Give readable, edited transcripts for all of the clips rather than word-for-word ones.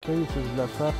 Ok, si je le fais.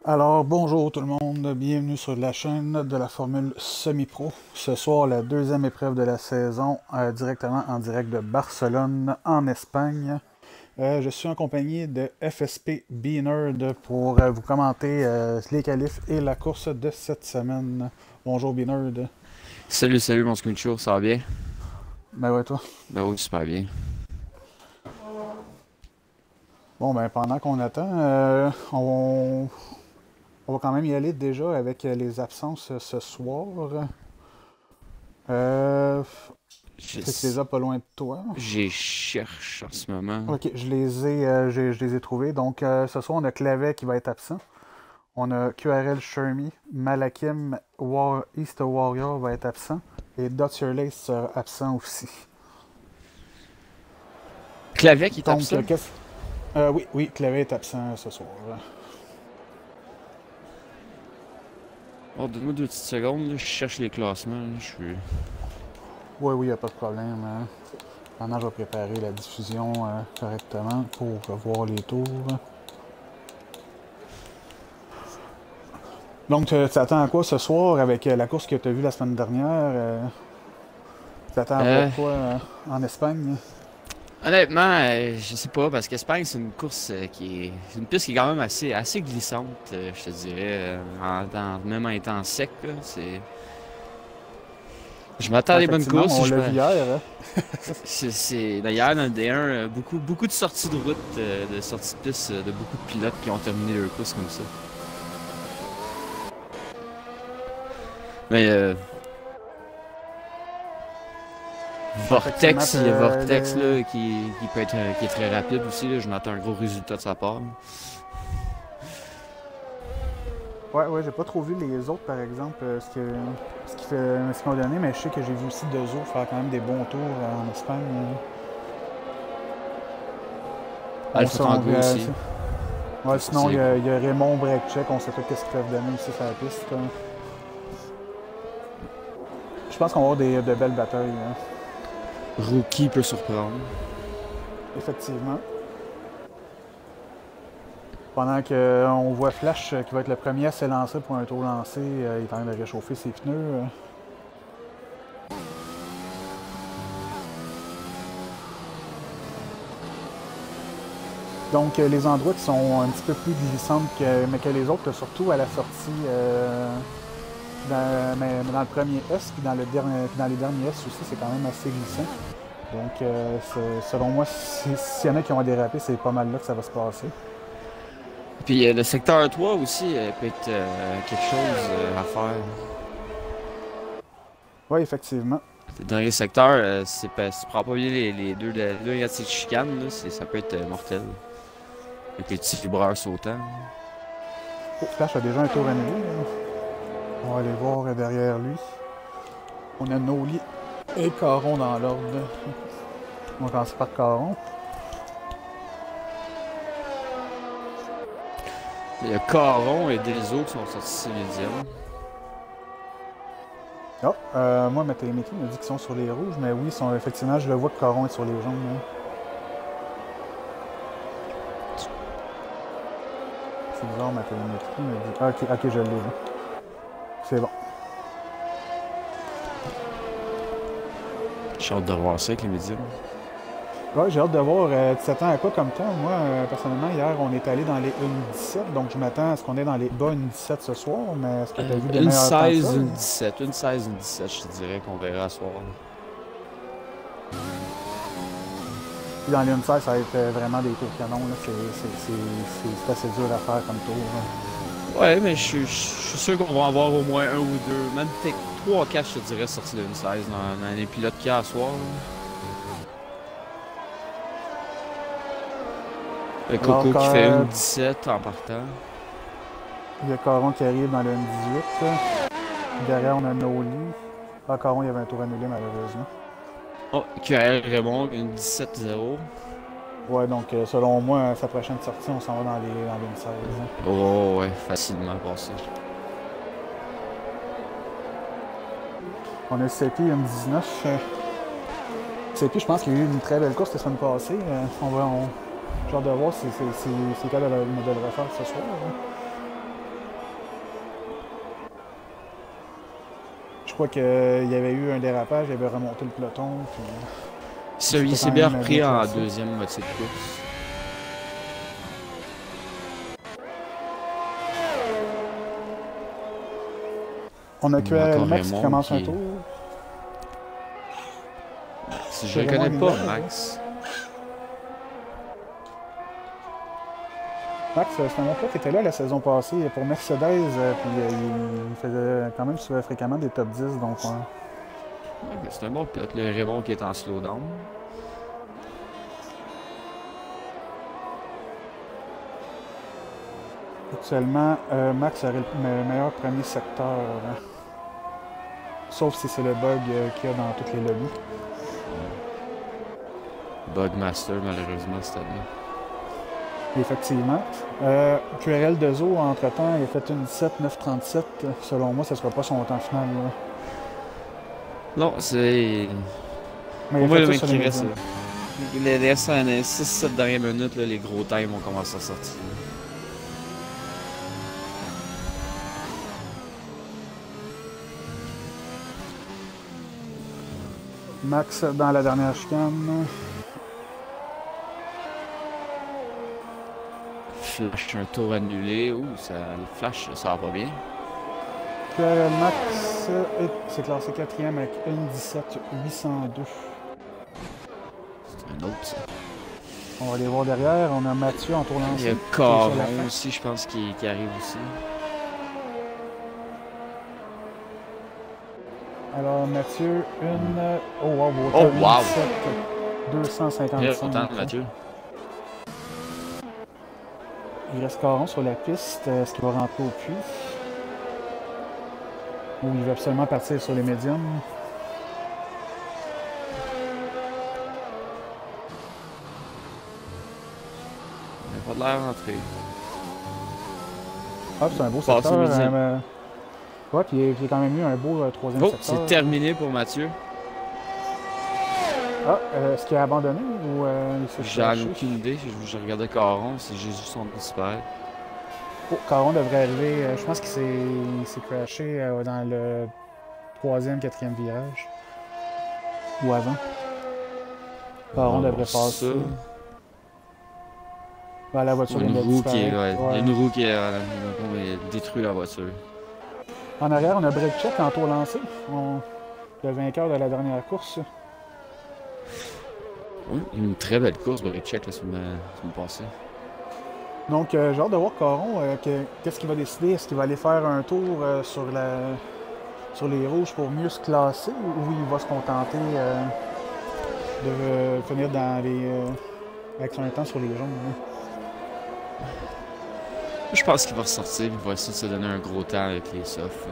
Alors, bonjour tout le monde, bienvenue sur la chaîne de la Formule Semi-Pro. Ce soir, la deuxième épreuve de la saison, directement en direct de Barcelone, en Espagne. Je suis en compagnie de FSP B-Nerd pour vous commenter les qualifs et la course de cette semaine. Bonjour B-Nerd. Salut mon Screenshot, ça va bien? Ben ouais, toi. Ben oui, super bien. Bon, ben pendant qu'on attend, on va quand même y aller déjà avec les absences ce soir. Je, Fait que tu les as pas loin de toi. je cherche en ce moment. Ok, je les ai trouvés. Donc, ce soir, on a Clavet qui va être absent. On a QRL Shermy. Malakim East Warrior va être absent. Et Dotcherlace sera absent aussi. Clavet qui est Donc, absent? oui, Clavet est absent ce soir. Oh, donne-moi 2 petites secondes, là, je cherche les classements. Là, je suis... Oui, il n'y a pas de problème. Maintenant, je vais préparer la diffusion correctement pour voir les tours. Donc, tu t'attends à quoi ce soir avec la course que tu as vue la semaine dernière? Tu t'attends à voir Euh, quoi en Espagne? Honnêtement, je sais pas, parce qu'Espagne, c'est une course c'est une piste qui est quand même assez glissante, je te dirais, même en étant sec, là, c'est... Je m'attends à des bonnes Effectivement, courses, on l'a vu hier. Hein? D'ailleurs, dans le D1, beaucoup de sorties de route, de sorties de piste, de beaucoup de pilotes qui ont terminé leur course comme ça. Mais Effectivement, Vortex, il y a Vortex là, qui peut être qui est très rapide aussi. Là. Je m'attends à un gros résultat de sa part. ouais, j'ai pas trop vu les autres, par exemple, ce qu'ils ont donné, mais je sais que j'ai vu aussi Dezo faire quand même des bons tours en Espagne. On Alpha sait, Tango aussi. ouais, Ça, sinon, c'est il y a Raymond Breakcheck, on sait pas qu'est-ce qu'ils peuvent donner aussi sur la piste. Hein. Je pense qu'on va avoir de belles batailles. Hein. Rookie peut surprendre. Effectivement. Pendant qu'on voit Flash qui va être le premier à s'élancer pour un tour lancé, il est en train de réchauffer ses pneus. Donc les endroits qui sont un petit peu plus glissantes mais que les autres, surtout à la sortie, mais dans le premier S, puis dans les derniers S aussi, c'est quand même assez glissant. Donc selon moi, s'il y en a qui ont dérapé, c'est pas mal là que ça va se passer. Puis le secteur 3 aussi peut être quelque chose à faire. Oui, effectivement. Le dernier secteur, si tu prends pas bien les deux de ces chicanes, là, ça peut être mortel. Avec les petits vibreurs sautants. Oh, Flash a déjà un tour annulé. On va aller voir derrière lui. On a Noli et Caron dans l'ordre. On va commencer par Caron. Il y a Caron et Dezo qui sont sortis 6e. Ah, moi, ma télémétrie me dit qu'ils sont sur les rouges, mais oui, sont, effectivement, je le vois que Caron est sur les jaunes. Hein. C'est bizarre, ma télémétrie me dit... Ah, ok, je l'ai vu. C'est bon. J'ai hâte de voir ça avec les médias. Ouais, j'ai hâte de voir. Tu t'attends à quoi comme temps? Moi, personnellement, hier, on est allé dans les 1,17, donc je m'attends à ce qu'on est dans les bas 1,17 ce soir, mais est-ce que tu as vu des Une meilleurs temps que 16, ça? une 17. Une 16, une 17, je te dirais qu'on verra ce soir. Puis dans les 1,16, ça va être vraiment des tours canons. C'est assez dur à faire comme tour. Hein. Ouais, mais je suis sûr qu'on va en avoir au moins un ou deux, même peut-être 3 ou 4, je te dirais, sortis de une 16 dans les pilotes qu'il y a à soir. Le Coco qui fait une 17 en partant. Il y a Caron qui arrive dans le 1,18. Derrière, on a Noli. Ah, Caron, il y avait un tour annulé, malheureusement. Oh, QRL Raymond, une 17-0. Ouais, donc selon moi, sa prochaine sortie, on s'en va dans les 16. Hein. Oh, ouais, facilement passé. On a CP, une 19. CP, je pense qu'il y a eu une très belle course la semaine passée. J'ai hâte de voir si c'est quoi de le refaire ce soir. Hein. Je crois qu'il y avait eu un dérapage, il avait remonté le peloton. Puis, Il s'est bien repris en deuxième moitié de course. On a QRL Max qui commence un tour. Si je ne reconnais pas, Max. Max, c'est un bon qui était là la saison passée pour Mercedes, puis il faisait quand même fréquemment des top 10, donc ouais. Ouais, c'est un bon pilote, le Raymond qui est en slowdown. Actuellement, Max aurait le meilleur premier secteur, hein. Sauf si c'est le bug qu'il y a dans toutes les lobbies. Bugmaster, malheureusement, cette année. Effectivement. QRL de Zo, entre-temps, il a fait une 17 937. Selon moi, ce ne sera pas son temps final. Là. Non, c'est... Mais pour moi, le mec qui reste... Les 6-7 dernières minutes, là, les gros times ont commencé à sortir. Max dans la dernière chicane. Flash, un tour annulé. Ouh, le flash, ça va pas bien. QRL Max s'est classé 4e avec une 17 802. C'est un autre, ça. On va aller voir derrière. On a Mathieu en tour lancé. Il y a Caron aussi, je pense, qui arrive aussi. Alors, Mathieu, une... Oh, wow! Oh, wow! 255. Bien content de Mathieu. Il reste Caron sur la piste. Est-ce qu'il va rentrer au puits? Ou il va absolument partir sur les médiums? Il n'a pas de l'air rentré. Ah, c'est un beau secteur. Ouais, puis il y a quand même eu un beau troisième secteur. C'est terminé pour Mathieu. Ah, est-ce qu'il a abandonné ou il s'est crashé? J'en ai aucune idée. Je regardais Caron, c'est Jésus son disparaît. Oh, Caron devrait arriver. Je pense qu'il s'est crashé dans le 3e, 4e virage. Ou avant. Caron devrait passer. Ben, la voiture Il y a une roue qui est, ouais. Il y a une roue qui a détruit la voiture. En arrière, on a Breakcheck en tour lancé. Le vainqueur de la dernière course. Oui, une très belle course, Breakcheck, la semaine passée. Donc, j'ai hâte de voir Caron. Qu'est-ce qu'il va décider? Est-ce qu'il va aller faire un tour sur les rouges pour mieux se classer ou il va se contenter de finir dans avec son temps sur les jaunes? Je pense qu'il va ressortir, il va essayer de se donner un gros temps avec les softs.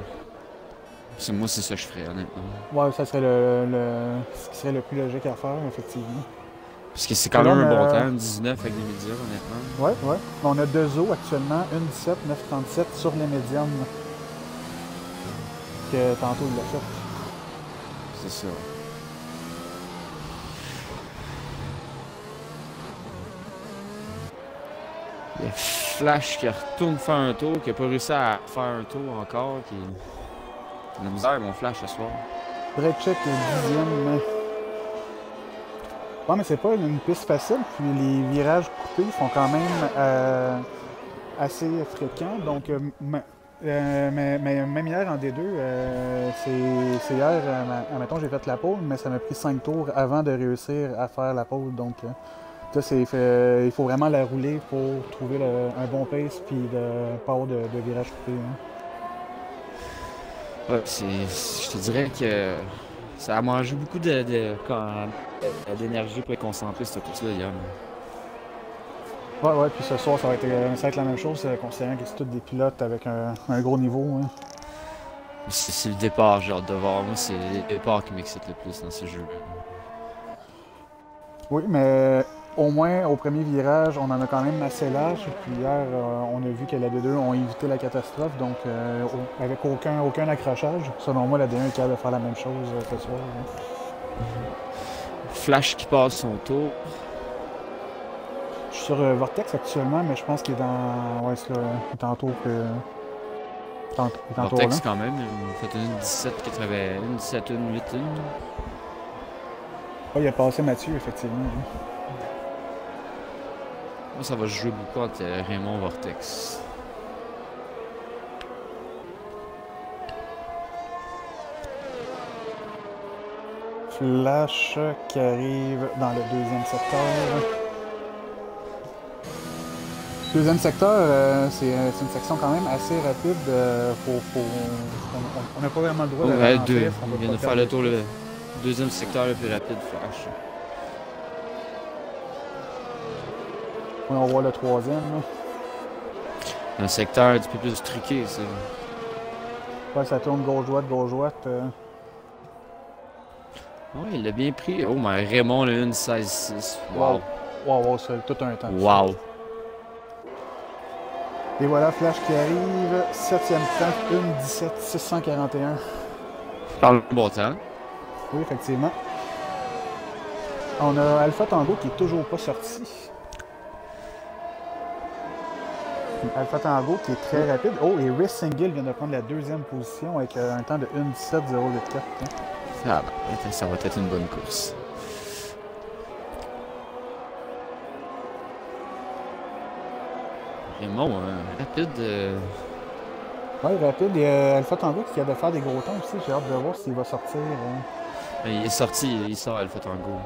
Moi, c'est ça que je ferais, honnêtement. Ouais, ça serait ce qui serait le plus logique à faire, effectivement. Parce que c'est quand même un bon temps, une 19 avec des médiums, honnêtement. Ouais, ouais. On a 2 os actuellement, une 17, 937 sur les médiums. Que tantôt il l'a fait. c'est ça. Il y a Flash qui retourne faire un tour, qui a pas réussi à faire un tour encore, qui a de la misère, mon Flash, ce soir. Break-check le 10e. Ouais, mais c'est pas une piste facile, puis les virages coupés sont quand même assez fréquents. Donc, mais même hier en D2, c'est hier, admettons, j'ai fait la pole, mais ça m'a pris 5 tours avant de réussir à faire la pole. Donc, là, il faut vraiment la rouler pour trouver un bon pace puis pas avoir de virage coupé. Hein. Ouais, je te dirais que ça a mangé beaucoup d'énergie pour être concentré cette course-là hier. Ouais, puis ce soir, ça va être la même chose, considérant que c'est tous des pilotes avec un gros niveau. Hein. C'est le départ, j'ai hâte de voir. Moi, c'est le départ qui m'excite le plus dans ce jeu. Oui, mais au moins, au premier virage, on en a quand même assez large. Puis hier, on a vu que la D2 ont évité la catastrophe, donc avec aucun accrochage. Selon moi, la D1 est capable de faire la même chose ce soir. Hein. Flash qui passe son tour. Je suis sur Vortex actuellement, mais je pense qu'il est dans... Ouais, c'est là, il est en tour que... Vortex quand même, il a fait une 17,81, une 17,81. Ouais, il a passé Mathieu, effectivement. Moi, ça va se jouer beaucoup entre Raymond et Vortex. Flash qui arrive dans le deuxième secteur. Deuxième secteur, c'est une section quand même assez rapide. On n'a pas vraiment le droit de ralentir. On vient de faire le tour, le deuxième secteur le plus rapide, Flash. Oui, on voit le troisième. Là. Un secteur un petit peu plus truqué, ça. Ouais, ça tourne gauche-droite, gauche-droite. Oui, il l'a bien pris. Oh, mais Raymond, le 1,16,6. Wow. Wow, c'est tout un temps. Wow. Et voilà, Flash qui arrive, 7e temps, 1,17,641. Parle le bon temps. Oui, effectivement. On a Alpha Tango qui est toujours pas sorti. Alpha Tango qui est très rapide. Oh, et Riss Single vient de prendre la deuxième position avec un temps de 1,17,084. Ça va être une bonne course. Raymond, rapide. Ouais, rapide. Et Alpha Tango qui a de faire des gros temps aussi. J'ai hâte de voir s'il va sortir. Il est sorti, il sort Alpha Tango.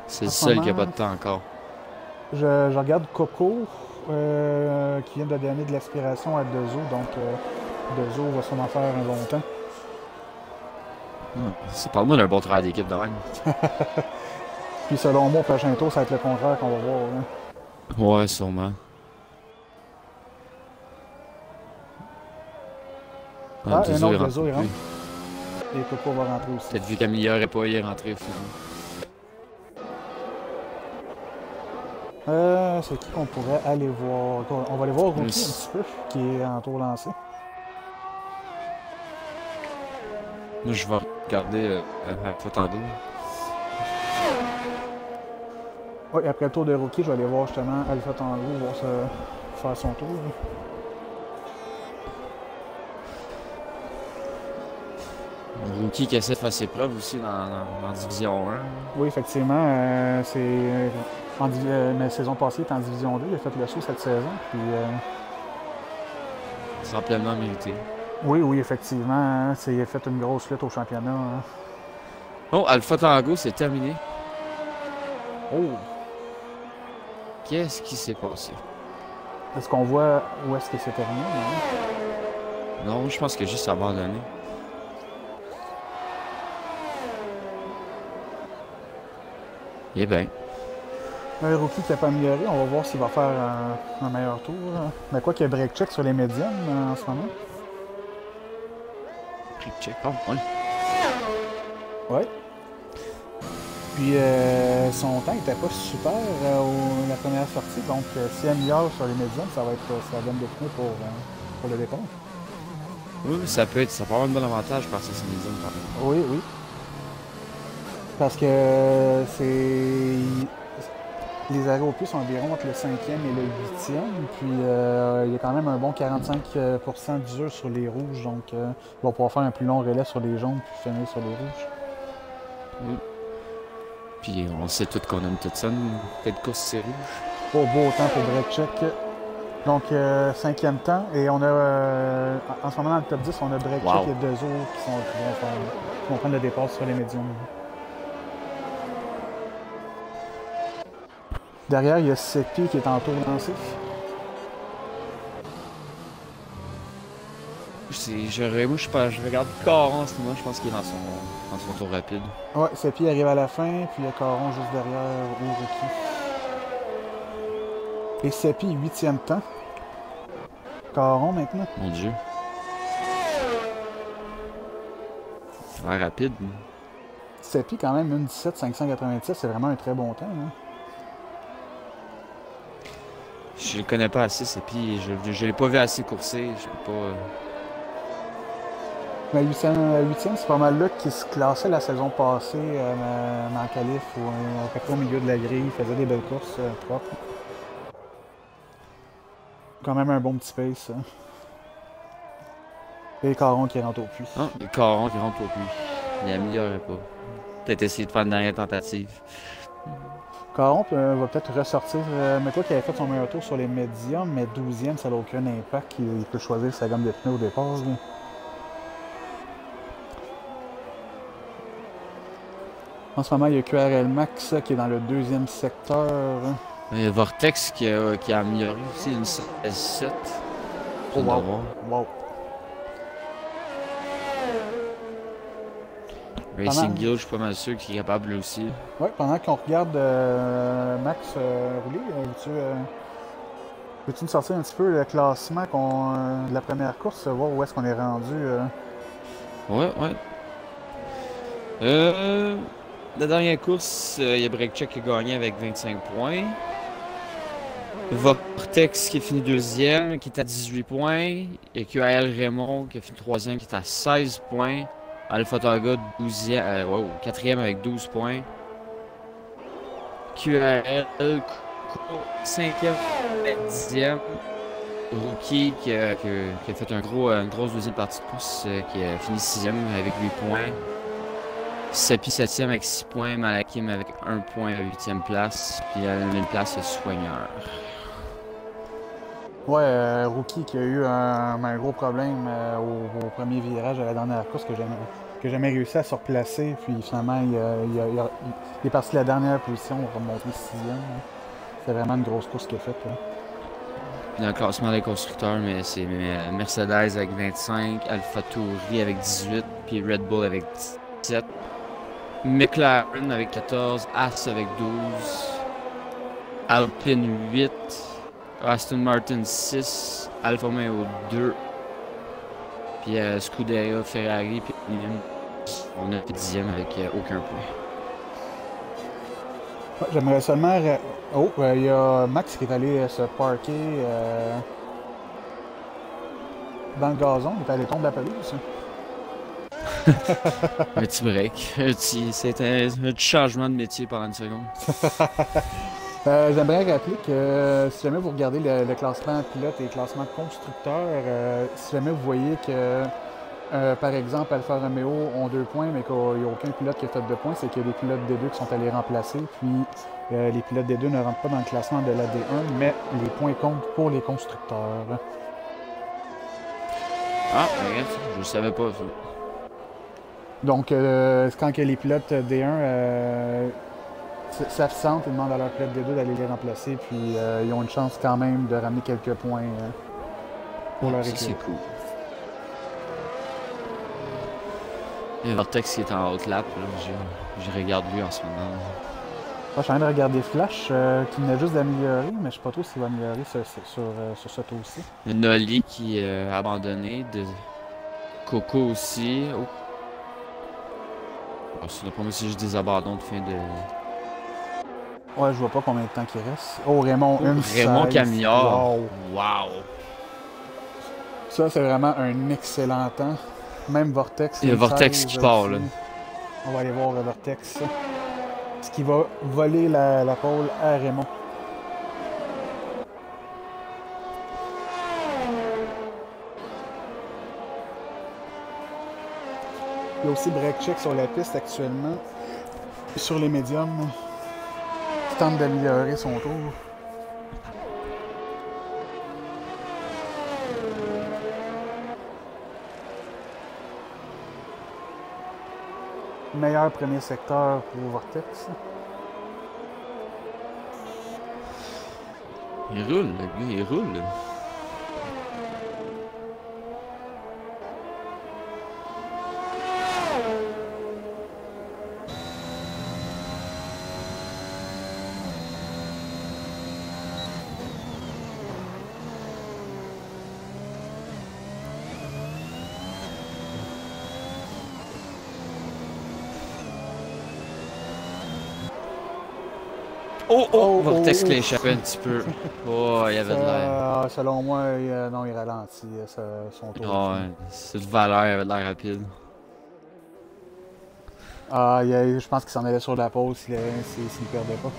C'est le seul qui n'a pas de temps encore. Je regarde Coco qui vient de donner de l'aspiration à Dezo. Donc, Dezo va sûrement faire un bon temps. C'est pas moi d'un bon travail d'équipe de même. Puis selon moi, au prochain tour, ça va être le contraire qu'on va voir. Hein. Ouais, sûrement. Un autre Dezo, il rentre. Et Coco va rentrer aussi. Peut-être vu qu'Amelia n'aurait pas y rentré finalement. C'est qui qu'on pourrait aller voir? On va aller voir Rookie un petit peu, qui est en tour lancé. Moi, je vais regarder Alpha Tango. Oui, après le tour de Rookie, je vais aller voir justement Alpha Tango, voir faire son tour. Rookie qui essaie de faire ses preuves aussi dans Division 1. Oui, effectivement. La saison passée, il était en Division 2. Il a fait le saut cette saison. Puis, c'est amplement mérité. Oui, effectivement. Hein, il a fait une grosse lutte au championnat. Hein. Oh, Alpha Tango, c'est terminé. Oh! Qu'est-ce qui s'est passé? Est-ce qu'on voit où est-ce que c'est terminé? Non, je pense qu'il a juste abandonné. Eh bien. Un Rookie qui n'a pas amélioré, on va voir s'il va faire un meilleur tour. Mais quoi qu'il y a break check sur les médiums en ce moment. Break check, oh, oui. Ouais. Puis son temps n'était pas super la première sortie, donc s'il améliore sur les médiums, ça donne des points pour le départ. Oui, ça peut avoir un bon avantage par ces médiums, par exemple. Oui, oui. Parce que c'est. Les arrêts au plus sont environ entre le cinquième et le huitième. Puis il y a quand même un bon 45% d'usure sur les rouges. Donc on va pouvoir faire un plus long relais sur les jaunes puis finir sur les rouges. Oui. Puis on sait tous qu'on aime tout ça, peut-être course c'est rouge. Beau temps pour break check. Donc cinquième temps. Et on a en ce moment dans le top 10, on a break check et deux autres qui vont prendre le départ sur les médiums. Derrière, il y a Seppi qui est en tour lancé. Je regarde Caron en ce moment, je pense qu'il est dans son tour rapide. Ouais, Seppi arrive à la fin, puis il y a Caron juste derrière au rookie. Et Seppi, 8e temps. Caron maintenant. Mon Dieu. Ça va rapide. Seppi, quand même, 1,17,586, c'est vraiment un très bon temps. Hein? Je le connais pas assez, Seppi. Je l'ai pas vu assez courser. Je peux pas. Mais 8e, c'est pas mal là qui se classait la saison passée en qualif ou à peu près au milieu de la grille. Il faisait des belles courses propres. Quand même un bon petit pace. Hein. Et Caron qui rentre au puits. Ah, le Caron qui rentre au puits. Il améliorerait pas. Peut-être essayer de faire une dernière tentative. Caron va peut-être ressortir. Mais quoi qu'il avait fait son meilleur tour sur les médiums, mais 12e, ça n'a aucun impact. Il peut choisir sa gamme de pneus au départ. Là. En ce moment, il y a QRL Max qui est dans le 2e secteur. Il y a Vortex qui a amélioré aussi une S7. Oh, wow. Racing Guild, je suis pas mal sûr qu'il est capable aussi. Oui, pendant qu'on regarde Max rouler, peux-tu nous sortir un petit peu le classement de la première course, voir où est-ce qu'on est rendu? Ouais. La dernière course, il y a Breakcheck qui a gagné avec 25 points. Vortex qui a fini 2e, qui est à 18 points. Et QAL Raymond qui a fini 3e, qui est à 16 points. Alpha Targa 4e avec 12 points. QRL 5e avec 10e. Rookie qui a fait une grosse deuxième partie de course, qui a fini 6e avec 8 points. Sapi 7e avec 6 points. Malakim avec 1 point à 8e place. Puis à la 9e place, le Soigneur. Ouais, Rookie qui a eu un gros problème au premier virage à la dernière course que j'ai jamais réussi à se replacer. Puis finalement, il est parti de la dernière position pour remonter 6e. C'est vraiment une grosse course qu'il a faite. Là. Puis dans le classement des constructeurs, mais c'est Mercedes avec 25, Alpha Tauri avec 18, puis Red Bull avec 17. McLaren avec 14, Haas avec 12, Alpine 8, Aston Martin 6, Alfa Romeo 2, puis Scuderia, Ferrari, puis on a fait 10e avec aucun point. Ouais, j'aimerais seulement... il y a Max qui est allé se parker dans le gazon. Il est allé tomber la pelouse. Un petit break. C'est un petit changement de métier pendant une seconde. J'aimerais rappeler que si jamais vous regardez le classement pilote et le classement constructeur, si jamais vous voyez que, par exemple, Alfa Romeo ont 2 points, mais qu'il n'y a aucun pilote qui a fait 2 points, c'est qu'il y a des pilotes D2 qui sont allés remplacer, puis les pilotes D2 ne rentrent pas dans le classement de la D1, mais les points comptent pour les constructeurs. Ah, regarde, je ne savais pas ça. Donc, quand que les pilotes D1 s'absentent, ils demandent à leurs pilotes D2 d'aller les remplacer, puis ils ont une chance quand même de ramener quelques points pour leur équipe. C'est cool. Il y a Vortex qui est en haute lap, je regarde lui en ce moment. Je suis en train de regarder Flash, qui venait juste d'améliorer, mais je ne sais pas trop s'il va améliorer sur ce tour aussi. Il y a Nolly qui est abandonné, de Coco aussi. Oh. C'est pas moi si juste des abandons de fin de... Ouais, je vois pas combien de temps il reste. Oh, Raymond, Raymond qui améliore. Wow! Ça, c'est vraiment un excellent temps. Même Vortex. Il y a Vortex qui part, là. On va aller voir Vortex. Ce qui va voler la pole à Raymond. Il y a aussi break check sur la piste actuellement. Sur les médiums. Il tente d'améliorer son tour. Meilleur premier secteur pour Vortex. Il roule, le gars, il roule. Vortex qui l'échappait un petit peu. Oh, il y avait de l'air. Selon moi, non, il ralentit son tour. Oh, ouais, c'est de valeur, il avait de l'air rapide. Je pense qu'il s'en allait sur la pause s'il ne perdait pas.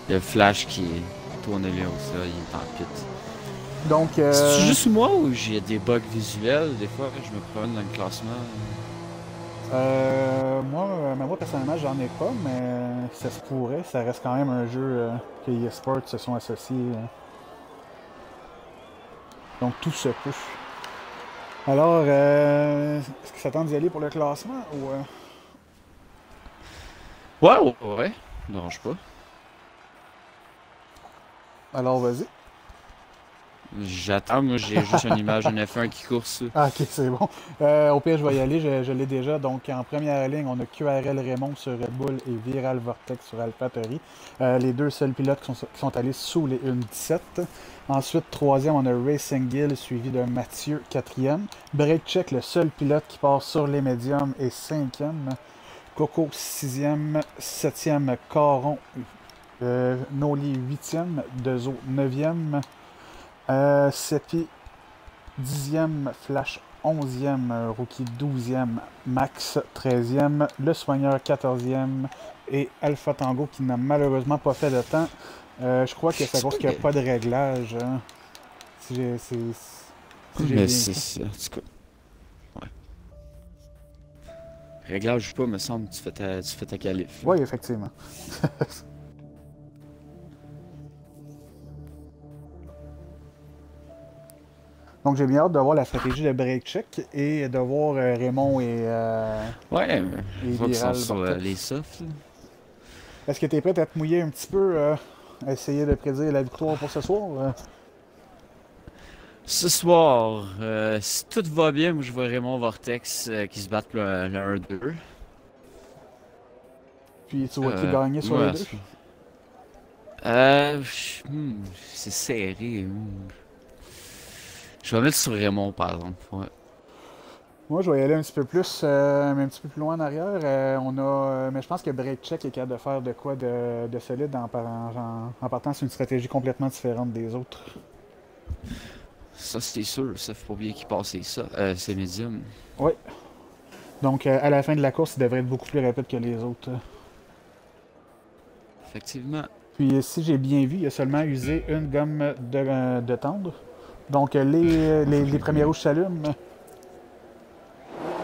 Il y a Flash qui tournait là aussi, il est en pit. Donc. C'est juste moi ou j'ai des bugs visuels? Des fois, je me promène dans le classement. Moi, personnellement, j'en ai pas, mais ça se pourrait. Ça reste quand même un jeu que eSports se sont associés. Donc, tout se peut. Alors, est-ce que ça tente d'y aller pour le classement ou... Ouais. Non, dérange pas. Alors, vas-y. J'attends, moi j'ai juste une image d'une F1 qui course. Ah, ok, c'est bon. Au pire, je vais y aller, je l'ai déjà. Donc, en première ligne, on a QRL Raymond sur Red Bull et Viral Vortex sur AlphaTauri. Les deux seuls pilotes qui sont allés sous les 1.17. Ensuite, troisième, on a Racing Gill, suivi de Mathieu, quatrième. Break Check, le seul pilote qui part sur les médiums, est cinquième. Coco, sixième. Septième, Caron. Noli, huitième. Dezo, neuvième. Seppi, 10e, Flash, 11e, Rookie, 12e, Max, 13e, Le Soigneur, 14e, et Alpha Tango, qui n'a malheureusement pas fait de temps. Je crois que c'est à cause qu'il n'y a pas de réglage. Hein. Mais c'est... En tout cas... Ouais. Réglage ou pas, me semble, tu fais ta qualif. Oui, effectivement. Donc, j'ai bien hâte de voir la stratégie de break check et de voir Raymond et. Ouais, je vois qu'ils sont sur les softs. Est-ce que tu es prêt à te mouiller un petit peu, à essayer de prédire la victoire pour ce soir? Ce soir, si tout va bien, moi je vois Raymond Vortex qui se battent le 1-2. Puis tu vois qui gagner sur les deux? C'est serré. Je vais mettre sur Raymond, par exemple. Ouais. Moi, je vais y aller un petit peu plus, mais un petit peu plus loin en arrière. Mais je pense que Break Check est capable de faire de quoi de solide en partant sur une stratégie complètement différente des autres. Ça, c'est sûr. Ça, faut pas oublier qu'il passait ça. C'est médium. Oui. Donc, à la fin de la course, il devrait être beaucoup plus rapide que les autres. Effectivement. Puis, si j'ai bien vu, il a seulement usé une gomme de tendre. Donc, les premiers rouges s'allument.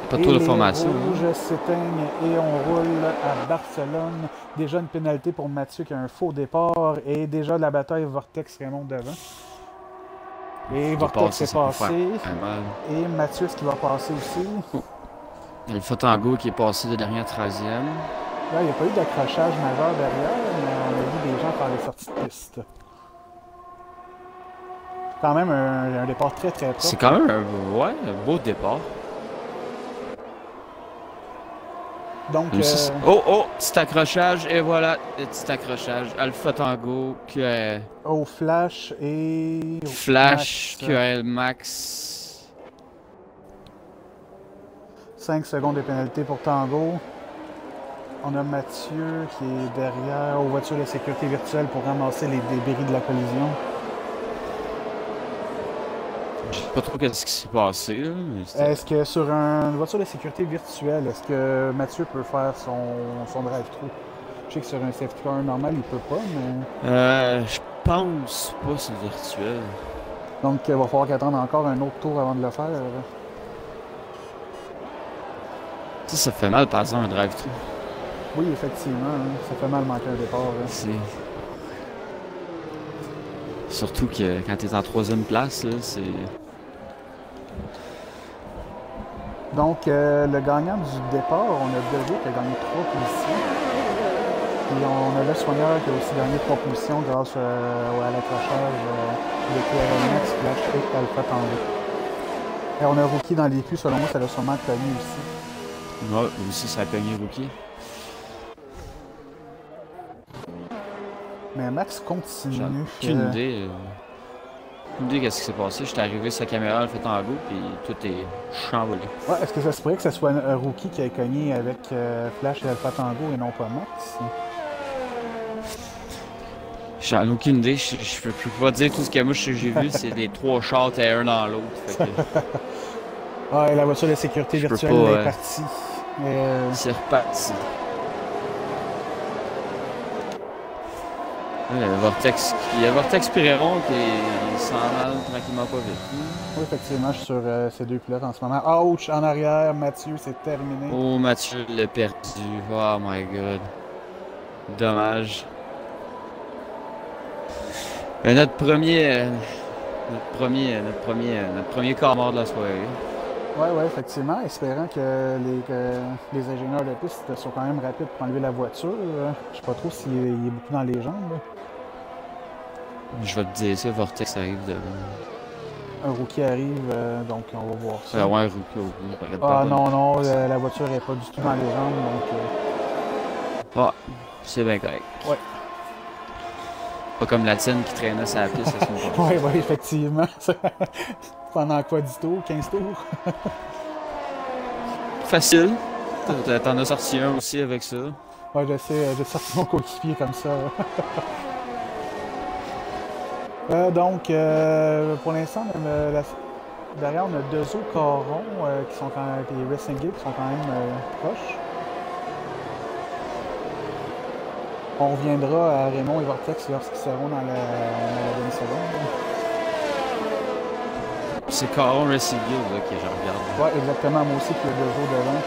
Pas trop de formation. Les rouges s'éteignent et on roule à Barcelone. Déjà une pénalité pour Mathieu qui a un faux départ. Et déjà la bataille Vortex Raymond devant. Et Vortex est passé. Et Mathieu, ce qui va passer aussi. Il y a le Tango qui est passé de dernière 13e. Là, il n'y a pas eu d'accrochage majeur derrière, mais on a vu des gens faire des sorties de piste. Quand même un départ très très propre. C'est quand même un beau départ. Donc, petit accrochage, et voilà, petit accrochage. Alpha Tango, QRL. Flash et... Flash, Max. QRL Max. 5 secondes de pénalité pour Tango. On a Mathieu qui est derrière aux voitures de sécurité virtuelle pour ramasser les débris de la collision. Je sais pas trop qu'est-ce qui s'est passé, là, mais Est-ce que sur une voiture de sécurité virtuelle, est-ce que Mathieu peut faire son drive-thru? Je sais que sur un safety car normal, il peut pas, mais... Je pense pas que c'est virtuel. Donc, il va falloir qu'attendre encore un autre tour avant de le faire. Ça fait mal, par exemple, un drive-thru. Oui, effectivement, hein, ça fait mal manquer un départ. C'est... Surtout que quand t'es en troisième place, là, c'est... Donc, le gagnant du départ, on a Deveau qui a gagné 3 positions. Puis on a Le Soigneur qui a aussi gagné 3 positions grâce à l'accrochage de KRMX, Flash et Alpha Tango. Et on a Rookie dans les culs, selon moi, ça l'a sûrement connu aussi. Ouais, aussi, ça a pogné Rookie. Mais Max continue. J'ai aucune idée. Aucune idée qu'est-ce qui s'est passé. J'étais arrivé sur la caméra, elle fait en go, puis tout est chamboulé. Ouais, est-ce que ça se pourrait que ce soit un Rookie qui a cogné avec Flash et Alpha Tango et non pas Max? J'en ai aucune idée. Je peux pas dire tout ce que moi j'ai vu, c'est des 3 chars et un dans l'autre. Fait que... Ouais, la voiture de sécurité virtuelle est partie. C'est reparti. Il y a Vortex Piréron qui s'en va tranquillement pas vite. Oui, effectivement, je suis sur ces deux pilotes en ce moment. Ouch! En arrière, Mathieu, c'est terminé. Oh, Mathieu l'a perdu. Oh my god. Dommage. Notre premier quart mort de la soirée. Ouais, effectivement. Espérant que les ingénieurs de piste sont quand même rapides pour enlever la voiture. Je sais pas trop s'il est beaucoup dans les jambes. Je vais te dire ça, Vortex arrive devant. Un Rookie arrive, donc on va voir ça. Ouais, un Rookie. Ah non, la voiture est pas du tout dans les jambes, donc... Ah, c'est bien correct. Ouais. Pas comme la tienne qui traînait sur la piste à ce moment. Ouais, effectivement. Pendant quoi, 10 tours, 15 tours? Facile. T'en as sorti un aussi avec ça. Ouais, je sais, j'ai sorti mon coéquipier comme ça. Donc, pour l'instant, derrière, on a deux autres Caron qui sont quand même, et Racing Gate qui sont quand même proches. On reviendra à Raymond et Vortex lorsqu'ils seront dans la demi-seconde. C'est Caron Racing Gate là, que je regarde. Ouais, exactement. Moi aussi, puis il y a deux autres devant.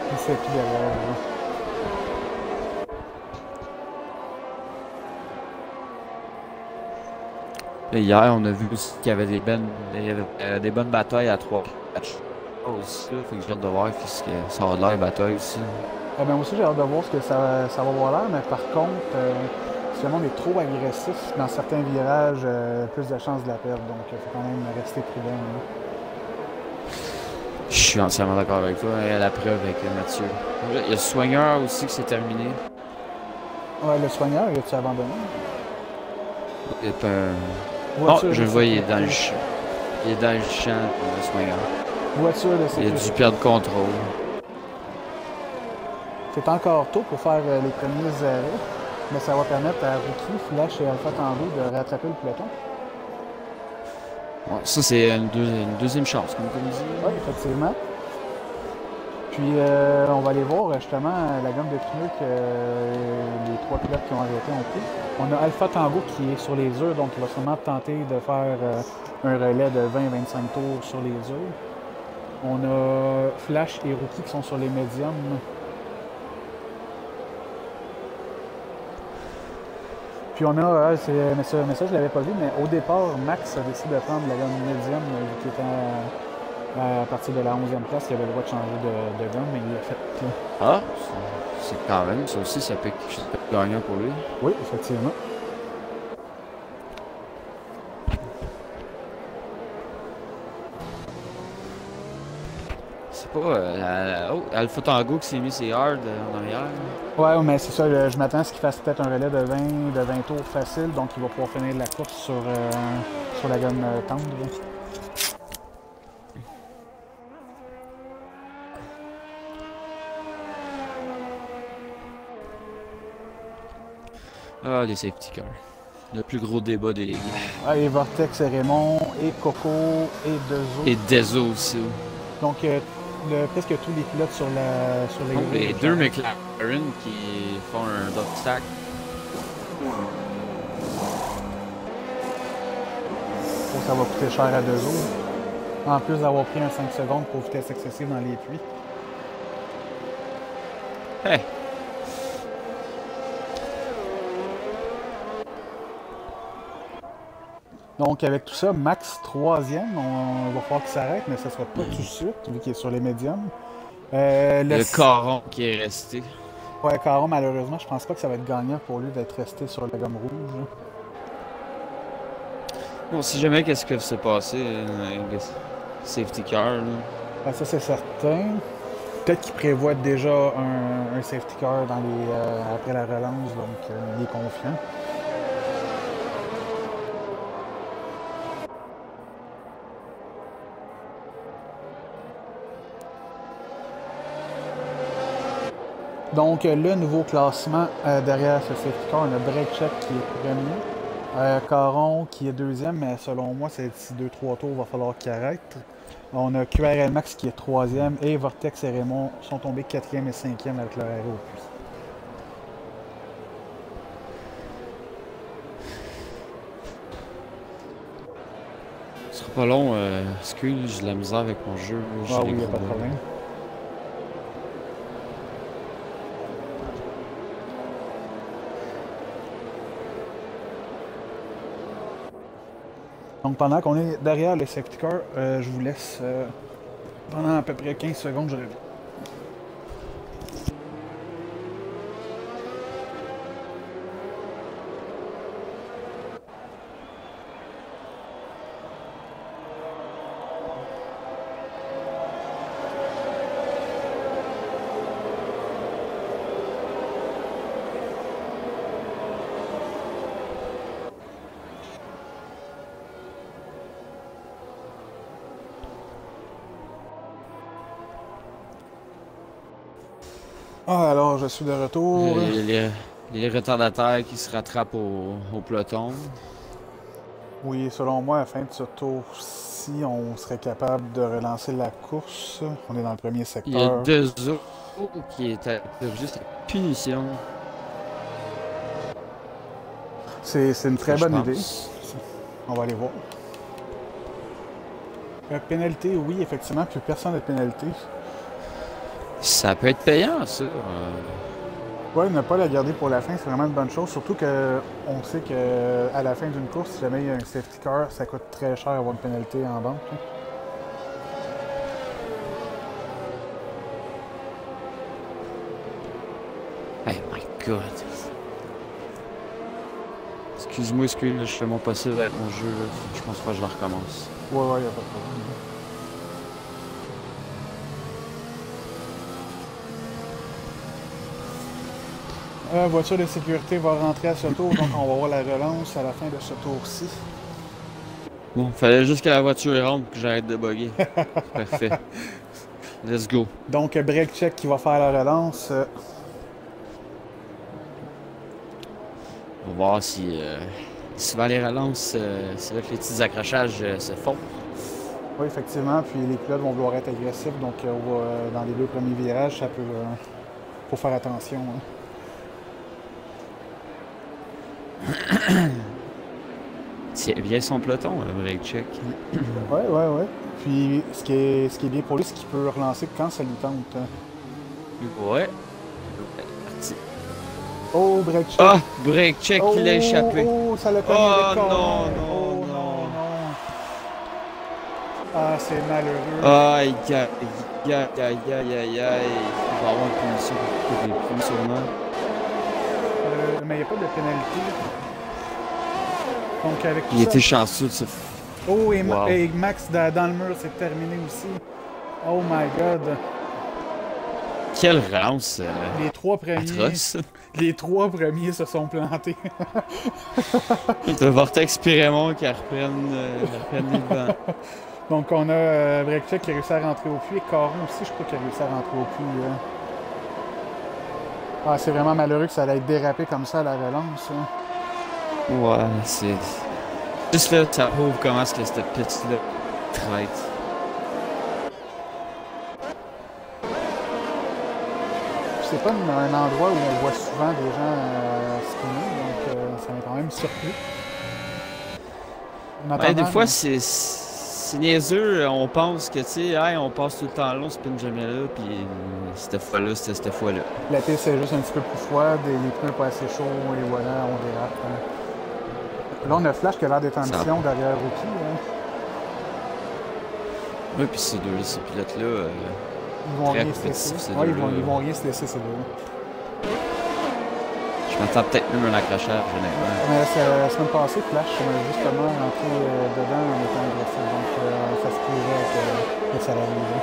Puis c'est plus derrière. Là. Et hier, on a vu aussi qu'il y avait des bonnes batailles à 3 matchs aussi. Là, fait que j'ai hâte de voir ce que ça va de l'air bataille aussi. Moi aussi, j'ai hâte de voir ce que ça va avoir l'air, mais par contre, si le monde est trop agressif dans certains virages, plus de chances de la perdre. Donc, il faut quand même rester prudent. Là. Je suis entièrement d'accord avec toi. Et à la preuve avec Mathieu. Il y a le Soigneur aussi qui s'est terminé. Ouais, le Soigneur, il a-tu abandonné? Il est pas... je le vois, il est dans le champ. Il est dans le champ, le Soigneur. Voiture de sécurité. Il a dû perdre contrôle. C'est encore tôt pour faire les premiers arrêts, mais ça va permettre à Rookie, Flash et Alpha Tango de rattraper le peloton. Ouais, ça, c'est une deuxième chance, comme tu dis. Oui, effectivement. Puis, on va aller voir justement la gamme de pneus que les trois pilotes qui ont arrêté ont pris. On a Alpha Tango qui est sur les urs, donc il va sûrement tenter de faire un relais de 20-25 tours sur les urs. On a Flash et Rookie qui sont sur les médiums. Puis on a, mais ça je ne l'avais pas vu, mais au départ, Max a décidé de prendre la gamme médium qui était à partir de la 11e place, il avait le droit de changer de gamme, mais il l'a fait. Ah, c'est quand même, ça aussi, ça peut être quelque chose de gagnant pour lui. Oui, effectivement. C'est pas Alpha Tango qui s'est mis ses hard en arrière. Ouais, mais c'est ça, je m'attends à ce qu'il fasse peut-être un relais de 20 tours facile, donc il va pouvoir finir la course sur la gamme tendre. Ah, les safety cars. Le plus gros débat des ligues. Ah, et Vortex et Raymond, et Coco, et Dezo. Et Dezo aussi. Donc, presque tous les pilotes sur les Donc, les rouges, deux McLaren qui font un dot stack. Oh, ça va coûter cher à Dezo. En plus d'avoir pris un 5 secondes pour vitesse excessive dans les puits. Hey. Donc, avec tout ça, Max 3e, on va falloir qu'il s'arrête, mais ça ne sera pas tout de suite, vu qu'il est sur les médiums. Le Caron qui est resté. Ouais, Caron, malheureusement, je pense pas que ça va être gagnant pour lui d'être resté sur la gomme rouge. Bon, si jamais, qu'est-ce qui s'est passé? Safety car, là. Ben, ça, c'est certain. Peut-être qu'il prévoit déjà un safety car dans après la relance, donc il est confiant. Donc, le nouveau classement derrière ce safety car, on a Breakcheck qui est premier, Caron qui est deuxième, mais selon moi, c'est d'ici 2-3 tours, il va falloir qu'il arrête. On a QRL Max qui est troisième et Vortex et Raymond sont tombés 4e et 5e avec leur arrêt au puits. Ce sera pas long, excuse, j'ai de la misère avec mon jeu. Ah oui, il n'y a pas de problème. Donc pendant qu'on est derrière le safety car, je vous laisse pendant à peu près 15 secondes, je reviens. Ah, alors je suis de retour. Les retardataires qui se rattrapent au peloton. Oui, selon moi, à la fin de ce tour-ci, on serait capable de relancer la course. On est dans le premier secteur. Il y a Dezo qui est à juste à punition. C'est une très bonne idée. Pense. On va aller voir. Pénalité, oui, effectivement, plus personne de pénalité. Ça peut être payant, ça. Ouais, ne pas la garder pour la fin, c'est vraiment une bonne chose. Surtout qu'on sait qu'à la fin d'une course, si jamais il y a un safety car, ça coûte très cher avoir une pénalité en banque. Hey my god. Excuse-moi, je fais mon possible avec mon jeu. Là. Je pense pas que je le recommence. Ouais, y a pas de problème. Voiture de sécurité va rentrer à ce tour, donc on va voir la relance à la fin de ce tour-ci. Bon, fallait juste que la voiture rentre que j'arrête de bugger. Parfait. Let's go. Donc, Breakcheck qui va faire la relance. On va voir si souvent les relances, c'est là que les petits accrochages se font. Oui, effectivement, puis les pilotes vont vouloir être agressifs, donc dans les deux premiers virages, ça peut... faut faire attention. Hein. Tiens bien son peloton, Breakcheck. Ouais. Puis, ce qui est bien pour lui, c'est qu'il peut relancer quand ça lui tente. Ouais. Parti. Oh, Breakcheck! Ah! Breakcheck, il a échappé. Oh, ça l'a cogné Oh avec non. Ah, c'est malheureux. Aïe. Il va avoir une punition pour les plus, sûrement. Mais il n'y a pas de pénalité. Donc, avec tout Il ça... était chanceux de se... Oh, et, Wow. et Max dans le mur, c'est terminé aussi. Oh my god. Quelle relance Les trois premiers... atroce. Les trois premiers se sont plantés. Le Vortex puis Raymond qui reprennent les devants. Donc, on a Breakcheck qui a réussi à rentrer au puits. Et Caron aussi, je crois qu'il a réussi à rentrer au puits. Ah, c'est vraiment malheureux que ça allait être dérapé comme ça à la relance. Hein. Ouais, c'est... Juste là, ça prouve comment est-ce que cette piste-là traite. C'est pas un endroit où on voit souvent des gens skier, donc ça m'a quand même surpris. En Ouais, des attendant, fois, c'est niaiseux. On pense que, tu sais, hey, on passe tout le temps là, on spin jamais là, puis cette fois-là, c'était cette fois-là. la piste est juste un petit peu plus froide, et les pneus pas assez chauds, et voilà, on dérape. Hein. Là, on a Flash qui a l'air d'être en mission derrière Rookie. Hein. Oui, puis ces pilotes-là, Ils vont très rien se laisser. compétitifs, ces Ouais, deux-là. ils vont rien se laisser, ces deux. Je m'attends peut-être même un accrochage, honnêtement. Mais la semaine passée, Flash m'a justement rentré dedans en étant agressif, donc ça se pourrait que ça l'arrive.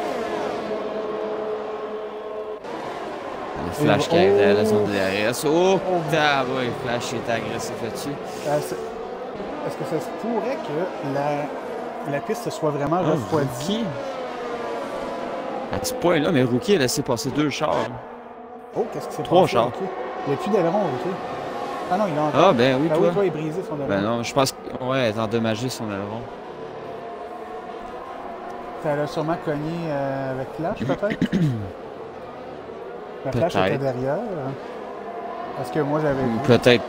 Le Flash qui arrive à la zone de DRS. Oh, putain, ouais, Flash est agressif là-dessus. Est-ce que ça se pourrait que la piste soit vraiment refroidie? À ce point-là, mais Rookie a laissé passer 2 chars. Oh, qu'est-ce qui s'est passé? 3 chars. Il n'y a plus d'aileron, Rookie. Ah non, il a encore. Ah, ben oui, toi. Oui, toi, il est brisé son aileron. Ben non, je pense que, ouais, elle a endommagé son aileron. Ça l'a sûrement cogné avec Flash, peut-être? La Flash était derrière. Est-ce que moi, j'avais vu? Peut-être.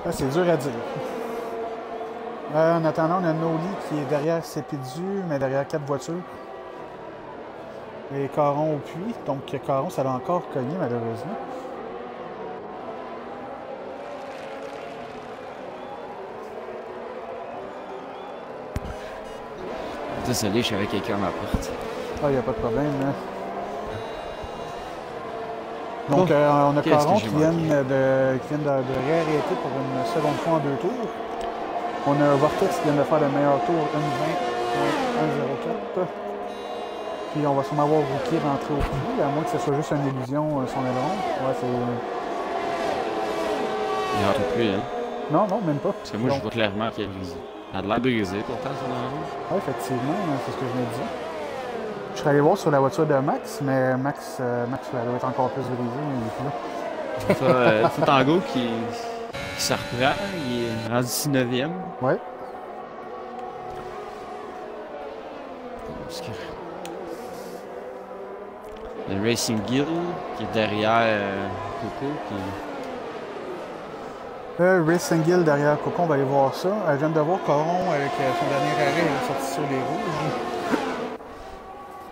Ah, c'est dur à dire. En attendant, on a Noli qui est derrière Cepidu, mais derrière 4 voitures. Et Caron au puits. Donc, Caron, ça l'a encore cogné, malheureusement. Désolé, je suis avec quelqu'un à ma porte. Ah, il n'y a pas de problème. Hein. Donc, on a Caron qui vient de réarrêter pour une seconde fois en 2 tours. On a Vortex qui vient de faire le meilleur tour, 1.20.104. Puis on va sûrement avoir Rookie rentrer au puits, à moins que ce soit juste une illusion, son aileron. Ouais, c'est... Il rentre plus, hein? Non, non, même pas. Parce que moi, je vois clairement qu'il a de l'air brisé, pourtant, son aileron. Oui, effectivement, c'est ce que je me disais. Je serais allé voir sur la voiture de Max, mais Max elle doit être encore plus brisée, mais il est plus là. C'est Tango qui se reprend, il est rendu 19e. Ouais. Le Racing Guild qui est derrière Coco. Racing Guild derrière Coco, on va aller voir ça. Je viens de voir Coron avec son dernier arrêt, il est sorti sur les rouges.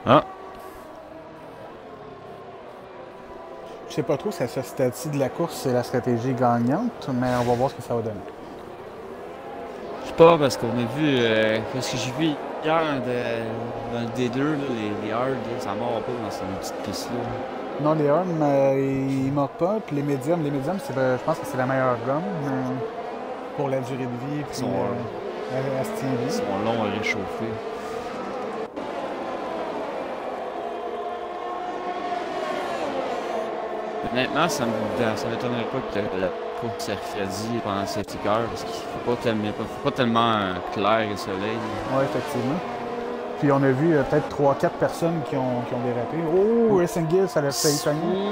Ah! Je sais pas trop si à ce stade-ci de la course, c'est la stratégie gagnante, mais on va voir ce que ça va donner. Je sais pas, parce qu'on a vu, ce que j'ai vu hier dans le D2, là, les hard, ça mord pas dans cette petite piste-là. Non, les hard, ils mordent pas, puis les médiums, je pense que c'est la meilleure gomme pour la durée de vie, puis elle se tient bien. Ils sont longs à réchauffer. Honnêtement, ça m'étonnerait pas que la course s'est refroidie pendant cette heure, parce qu'il ne fait pas tellement clair le soleil. Oui, effectivement. Puis on a vu peut-être 3-4 personnes qui ont dérapé. Oh, Racing Guild, ça l'a failli cogner.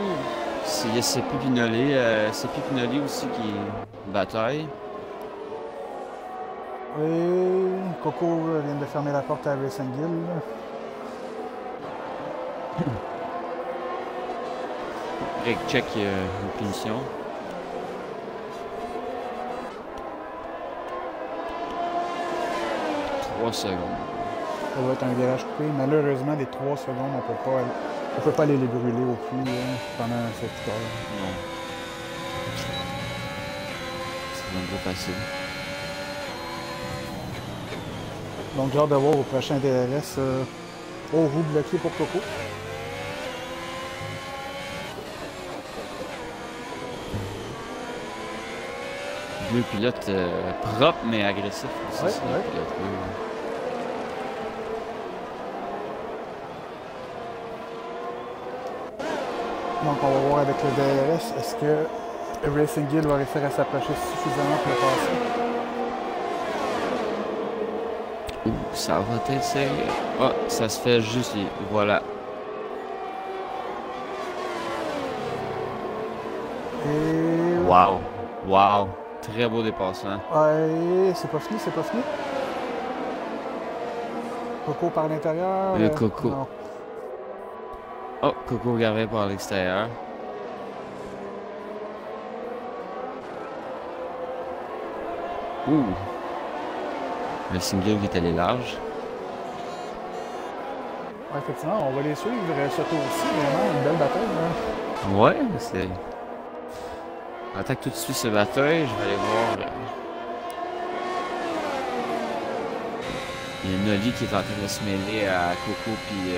Il y a CP Pinoli aussi qui bataille. Et Coco vient de fermer la porte à Racing Guild. Greg check une punition. « 3 secondes. Ça va être un virage coupé. Malheureusement, les 3 secondes, on peut pas aller les brûler au puits pendant cette heure. Non. C'est un peu facile. Donc, j'ai hâte de voir au prochain DRS au roue bloqué pour Coco. Deux pilotes propres mais agressifs aussi. Ouais, ouais. Donc on va voir avec le DRS, est-ce que Racing Guild va réussir à s'approcher suffisamment pour le passer? Ça va être sérieux. Ah, ça se fait juste, voilà. Et Wow. Wow. Très beau dépassement. Ouais, c'est pas fini, c'est pas fini. Coco par l'intérieur. Coco. Non. Oh, Coco regardait par l'extérieur. Ouh. Le single qui est allé large. Ouais, effectivement, on va les suivre ce tour-ci. Vraiment, une belle bataille. Hein. Ouais, c'est... On attaque tout de suite ce bataille. Je vais aller voir... Il y a Nolly qui est en train de se mêler à Coco puis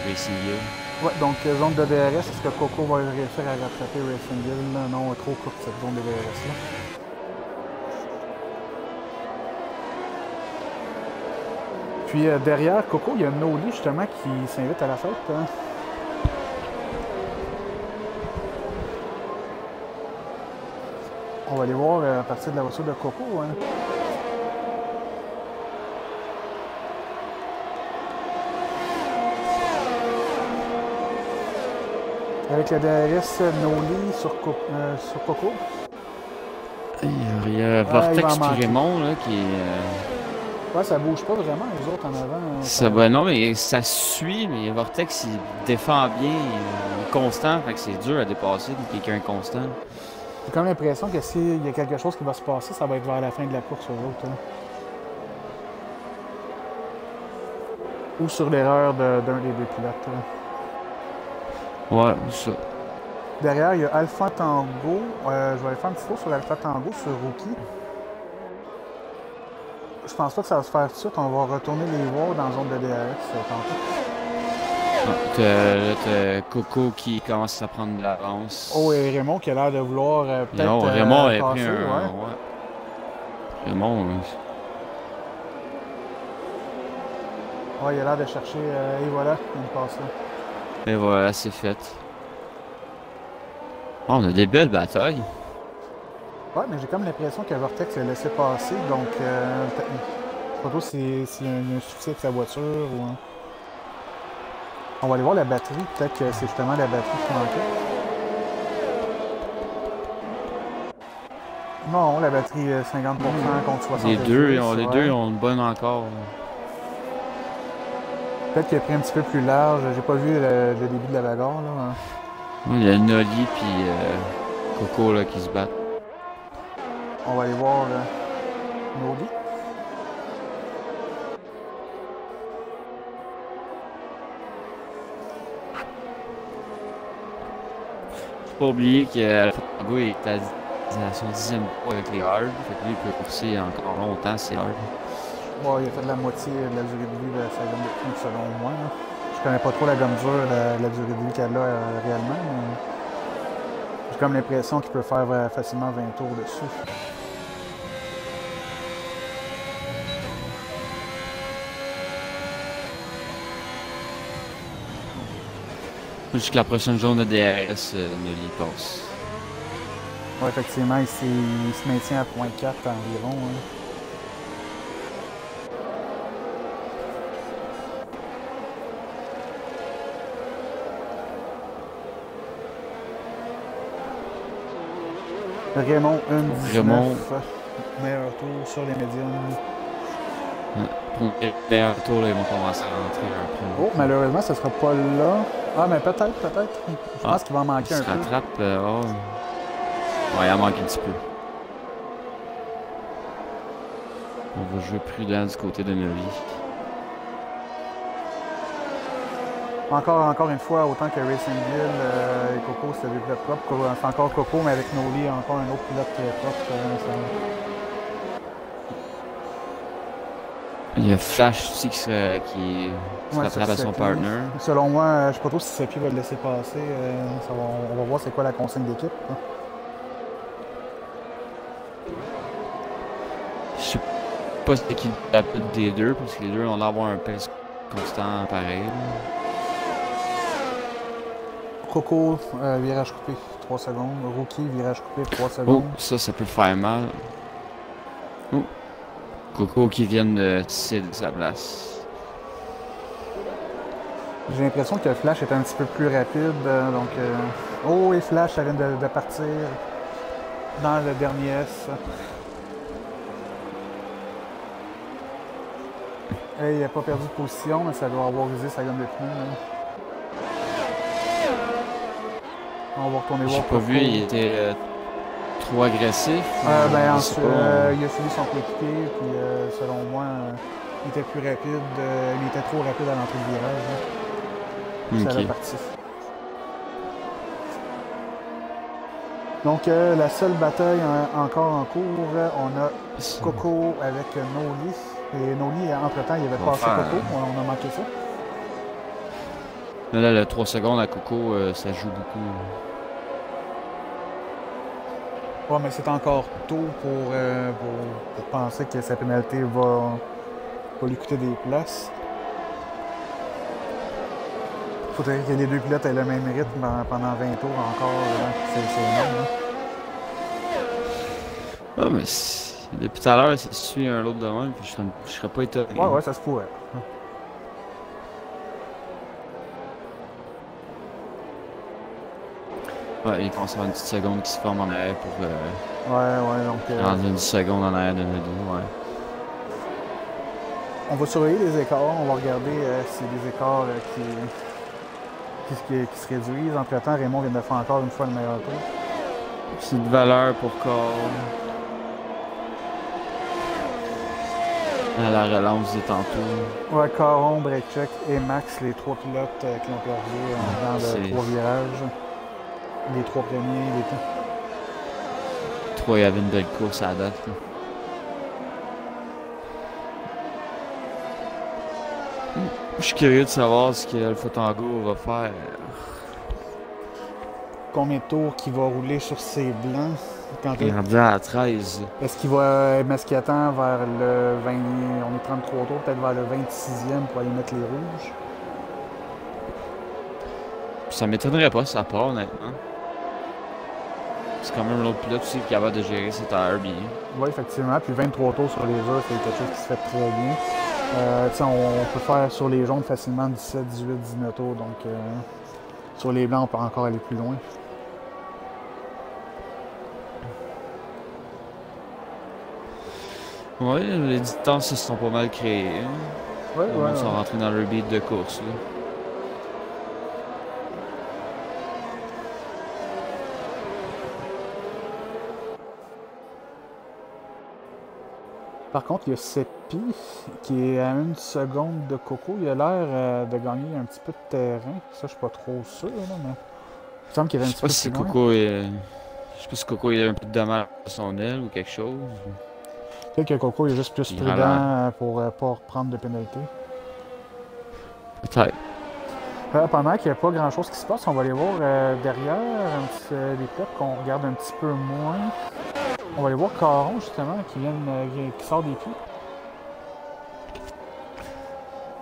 Racing Hill. Ouais, donc zone de DRS, est-ce que Coco va réussir à rattraper Racing Hill? Non, trop courte cette zone de DRS là. Puis derrière Coco, il y a Nolly justement qui s'invite à la fête. Hein. On va aller voir à partir de la voiture de Coco. Hein. Avec le DRS Nolly sur Coco. Il y a Vortex puis Raymond là, qui est... Ouais, ça bouge pas vraiment, les autres en avant. Ça, ben non, mais ça suit, mais Vortex, il défend bien, il est constant, fait que c'est dur à dépasser de quelqu'un constant. J'ai comme l'impression que s'il y a quelque chose qui va se passer, ça va être vers la fin de la course aux autres. Hein. Ou sur l'erreur d'un des deux pilotes. Hein. Ouais, ça. Derrière, il y a Alpha Tango. Je vais aller faire un petit tour sur Alpha Tango sur Rookie. Je pense pas que ça va se faire tout de suite. On va retourner les voir dans la zone de DRS tantôt. T'as Coco qui commence à prendre de l'avance. Oh, et Raymond qui a l'air de vouloir peut-être non, Raymond a passer, pris un... ouais. Ouais. Raymond... Ouais, il a l'air de chercher... et voilà, il passe là. Et voilà, c'est fait. Oh, on a des belles batailles. Ouais, mais j'ai comme l'impression que Vortex l'a laissé passer, donc... je sais pas trop s'il y a un souci avec sa voiture ou... On va aller voir la batterie, peut-être que c'est justement la batterie qui manquait. Non, la batterie 50% contre 60%. Les deux ont une bonne encore. Peut-être qu'il a pris un petit peu plus large. J'ai pas vu le début de la bagarre. Là. Il y a Nolly puis Coco là, qui se battent. On va aller voir Nolly. Faut pas oublier que Tango est à son 10e poids avec les hard. Fait que lui, il peut courser encore longtemps, c'est hard. Ouais, il a fait la moitié de la durée de vie de sa gomme de pneus selon moi. Là. Je connais pas trop la gomme dure, la durée de vie qu'elle a réellement, mais j'ai comme l'impression qu'il peut faire facilement 20 tours dessus. Jusqu'à la prochaine zone de DRS, Nolly passe. Ouais, effectivement, il se maintient à 0.4 environ. Hein. Raymond, 1.19. Meilleur tour sur les médiums. Pour le meilleur tour, là, ils vont commencer à rentrer un peu. Oh, malheureusement, ce sera pas là. Ah, mais peut-être. Je pense qu'il va en manquer un peu. Il se rattrape. Ouais, il en manque un petit peu. On va jouer prudent du côté de Nolly. Encore une fois, autant que Racing Hill et Coco, c'est des pilotes propres. C'est encore Coco, mais avec Nolly, encore un autre pilote très propre. Il y a Flash aussi qui se rattrape à son partner. Selon moi, je sais pas trop si Sepi va le laisser passer. On va voir c'est quoi la consigne d'équipe. Je sais pas c'est qui la plus des deux, parce que les deux ont l'air d'avoir un pace constant pareil. Coco, virage coupé, 3 secondes. Rookie, virage coupé, 3 secondes. Oh, ça peut faire mal. Oh. Coco qui vient de céder sa place. J'ai l'impression que Flash est un petit peu plus rapide. Oh, et Flash, ça vient de partir. dans le dernier S. Il n'a pas perdu de position, mais ça doit avoir usé sa gomme de pneus. On va retourner voir. J'ai pas vu, il était trop agressif. Ensuite, il a suivi son coéquipier, puis selon moi, il était plus rapide. Il était trop rapide à l'entrée de virage. Ça repartit. Donc, la seule bataille encore en cours, on a Coco avec Noli. Et Noli, entre-temps, il avait passé Coco. On a manqué ça. Là, le 3 secondes à Coco, ça joue beaucoup. Ouais, mais c'est encore tôt pour penser que sa pénalité va lui coûter des places. Il faudrait que les deux pilotes aient le même rythme pendant 20 tours encore. C'est énorme. Ah, mais depuis tout à l'heure, c'est suit un l'autre de même, puis je serais pas étonné. Ouais, ça se pourrait. Ouais, il commence à avoir une petite seconde qui se forme en arrière pour. Donc. Rendre une seconde en arrière de nos deux, ouais. On va surveiller les écarts, on va regarder si les écarts qui se réduisent. Entre-temps, Raymond vient de faire encore une fois le meilleur tour. C'est de valeur pour Carl. À la relance des tantôt. Ouais, Caron, Breakcheck et Max, les trois pilotes qui ont perdu dans le 3 virages. Les 3 premiers, les temps. 3, il y avait une belle course à la date. Là. Je suis curieux de savoir ce que Alpha Tango va faire. Combien de tours qu'il va rouler sur ses blancs? Il est rendu à 13. Est-ce qu'il attend vers le 20... On est 33 tours, peut-être vers le 26e pour aller mettre les rouges? Ça m'étonnerait pas, ça part, honnêtement. C'est quand même l'autre pilote aussi qui est capable de gérer ses tires bien. Oui, effectivement. Puis 23 tours sur les heures, c'est quelque chose qui se fait très bien. On peut faire sur les jaunes facilement 17, 18, 19 tours. Donc, sur les blancs, on peut encore aller plus loin. Oui, les distances se sont pas mal créées. Hein. Ils sont rentrés dans leur beat de course. Là. Par contre, il y a Seppi qui est à 1 seconde de Coco. Il a l'air de gagner un petit peu de terrain. Ça, je suis pas trop sûr, là, mais il me semble qu'il y avait un petit peu si plus loin. Je sais pas si Coco il a un peu de dommage à son aile ou quelque chose. Peut-être que Coco est juste plus prudent pour ne pas reprendre de pénalité. Peut-être. Pendant qu'il n'y a pas grand-chose qui se passe, on va aller voir derrière les pilotes qu'on regarde un petit peu moins. On va aller voir Caron, justement, qui sort des pieds.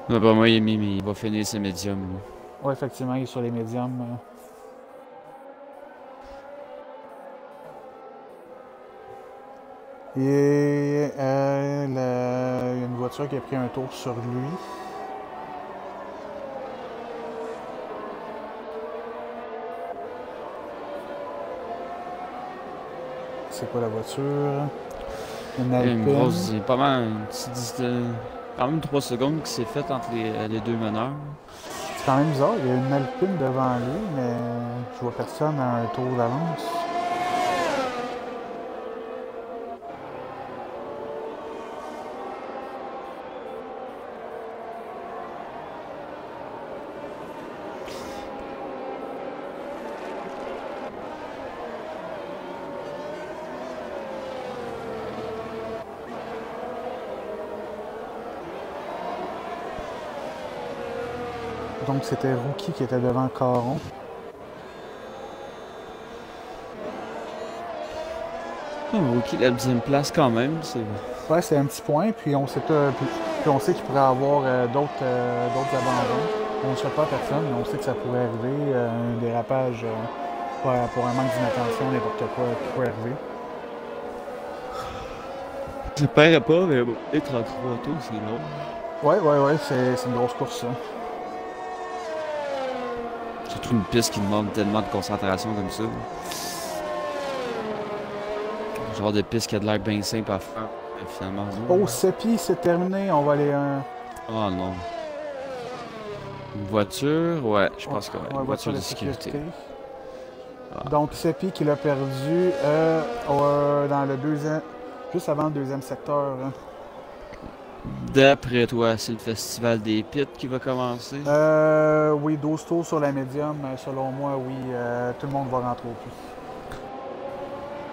Moi, il va finir ses médiums. Oui, effectivement, il est sur les médiums. Et il y a une voiture qui a pris un tour sur lui. C'est quoi la voiture? Une grosse, il y a pas mal, quand même 3 secondes qui s'est faite entre les deux meneurs. C'est quand même bizarre, il y a une Alpine devant lui, mais je vois personne à un tour d'avance. Donc c'était Rookie qui était devant Caron. Rookie, la 10e place quand même. Ouais, c'est un petit point, puis on sait qu'il pourrait avoir d'autres abandons. On ne souhaite pas à personne, mais on sait que ça pourrait arriver. Un dérapage pour un manque d'inattention, n'importe quoi qui pourrait arriver. Je paierais pas, mais bon, les 33 tours, c'est long. Ouais, c'est une grosse course, ça. Surtout une piste qui demande tellement de concentration comme ça. Genre de piste qui a de l'air bien simple à faire. Mais finalement, non. Oh, Seppi, c'est terminé. On va aller Oh non. Une voiture? Ouais, je pense que ouais. ouais, Une voiture de sécurité. Ah. Donc, Seppi qui l'a perdu dans le deuxième... Juste avant le deuxième secteur. Hein. D'après toi, c'est le festival des pits qui va commencer? Oui, 12 tours sur la médium. Selon moi, oui, tout le monde va rentrer au puits.